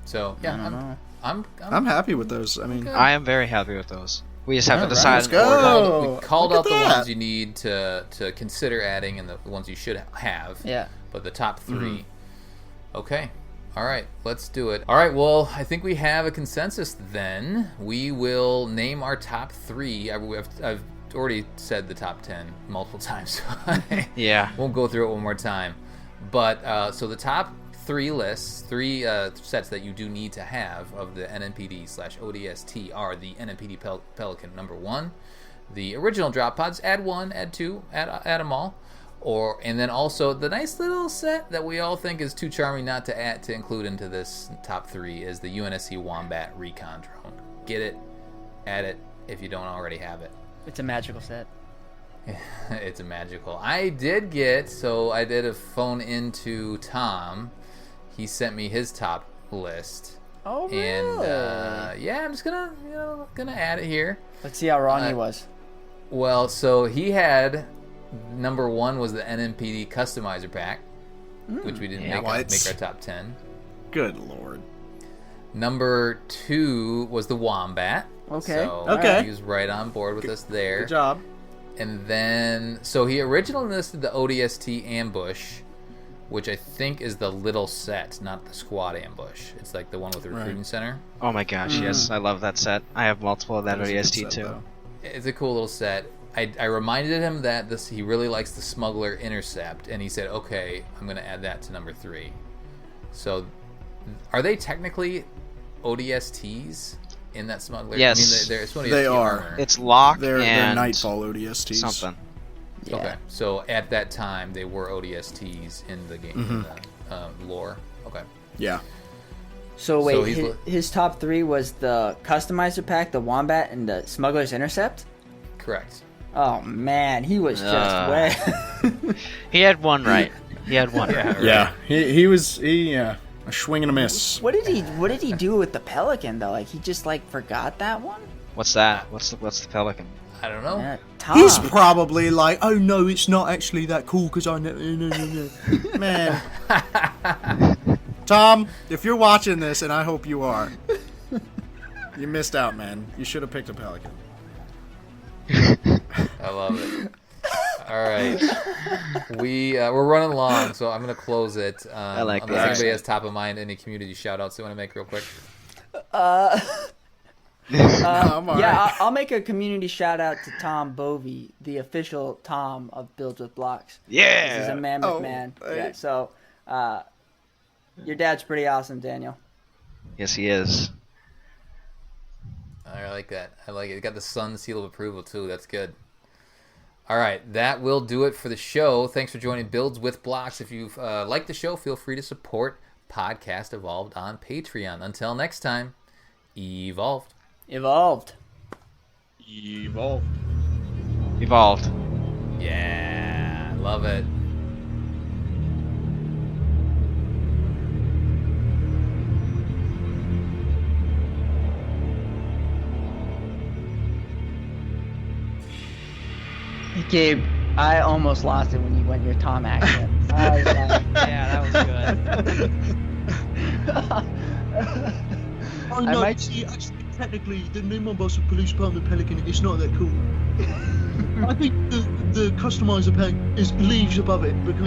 So, I don't know. I'm happy with those. I mean, I am very happy with those. We just have to Alright, decide let's an go. order. we called Look out at the that. ones you need to consider adding and the ones you should have. Yeah. But the top 3. Okay. All right, let's do it. All right, well, I think we have a consensus then. We will name our top 3. I've already said the top 10 multiple times. So I Yeah. won't go through it one more time. But so the top 3 lists, 3 sets that you do need to have of the NMPD/ODST are the NMPD Pelican number 1, the original drop pods, add 1, add 2, add them all. And then also the nice little set that we all think is too charming not to include into this top 3 is the UNSC Wombat Recon drone. Get it, add it if you don't already have it. It's a magical set. It's a magical. I did a phone into Tom. He sent me his top list. Oh, really? And yeah, I'm just gonna add it here. Let's see how wrong he was. Well, so he had number 1 was the NMPD customizer pack, which we didn't make our top 10. good lord. Number 2 was the Wombat. Okay. So Okay. he was right on board with us there. Good job. And then, so he originally listed the ODST ambush, which I think is the little set, not the squad ambush. It's like the one with the recruiting center. Oh my gosh, yes, I love that set. I have multiple of that That is a good ODST set, too. though. It's a cool little set. I reminded him that he really likes the Smuggler Intercept, and he said, okay, I'm going to add that to number 3. So, are they technically ODSTs in that Smuggler? Yes. I mean, it's ODST They are. armor. It's Lock They're and Nightfall ODSTs. something. Yeah. Okay, so at that time, they were ODSTs in the game, in the lore. Okay. Yeah. So So wait, he's his top 3 was the Customizer Pack, the Wombat, and the Smuggler's Intercept? Correct. Oh man, he was just way. He had one right. He had one right. Yeah. He was a swing and a miss. What did he do with the Pelican though? Like he just like forgot that one? What's that? What's the Pelican? I don't know. Yeah, Tom. He's probably like, oh no, it's not actually that cool because I know. No. Man. Tom, if you're watching this, and I hope you are, you missed out, man. You should have picked a Pelican. I love it. All right, we're running long, so I'm gonna close it. I like unless that. anybody has top of mind any community shout outs they want to make real quick. I'm all Yeah, right. I'll make a community shout out to Tom Bovee, the official Tom of Builds with Blocks. Yeah. He's a mammoth Oh, man. hey. Yeah, so your dad's pretty awesome, Daniel. Yes, he is. I like that. I like it. It got the sun seal of approval too. That's good. All right, that will do it for the show. Thanks for joining Builds with Blocks. If you've liked the show, feel free to support Podcast Evolved on Patreon. Until next time, evolved. Evolved. Evolved. Yeah, love it. Gabe, I almost lost it when you went your Tom accent. I was like, Yeah, that was good. Oh I no, might- see, actually, technically, the new Mombasa Police Department Pelican is not that cool. I think the customizer pack is leaves above it because,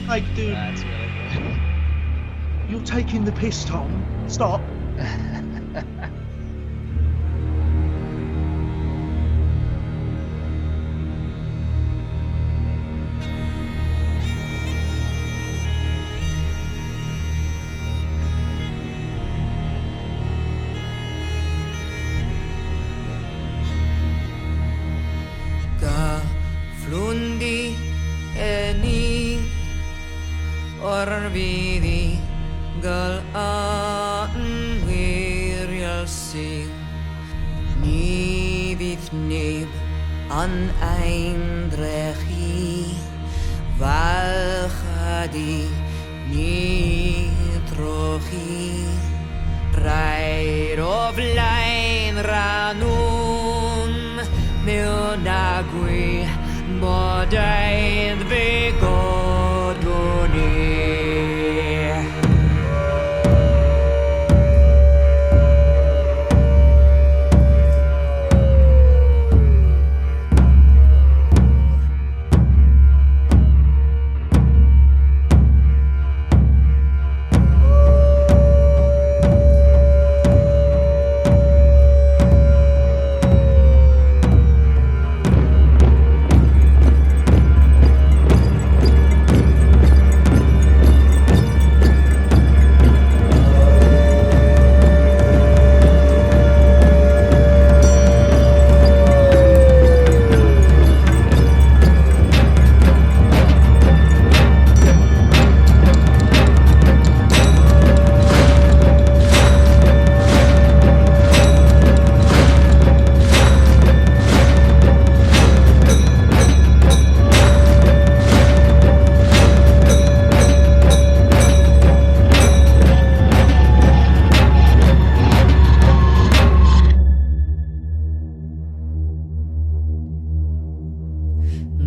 like, dude, That's really good. you're taking the piss, Tom. Stop. Ka flundi eni orvidi gal an wirjal sing ni vit neb an eindrechi valchadi ni trochi Raid of line ranun Milnagui Bodain Bigoduni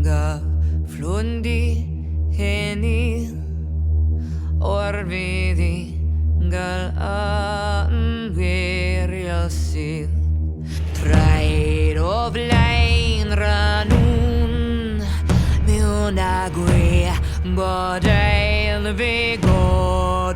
Ga flundi heni orvidi gal an wirjal sil Bodai the vigor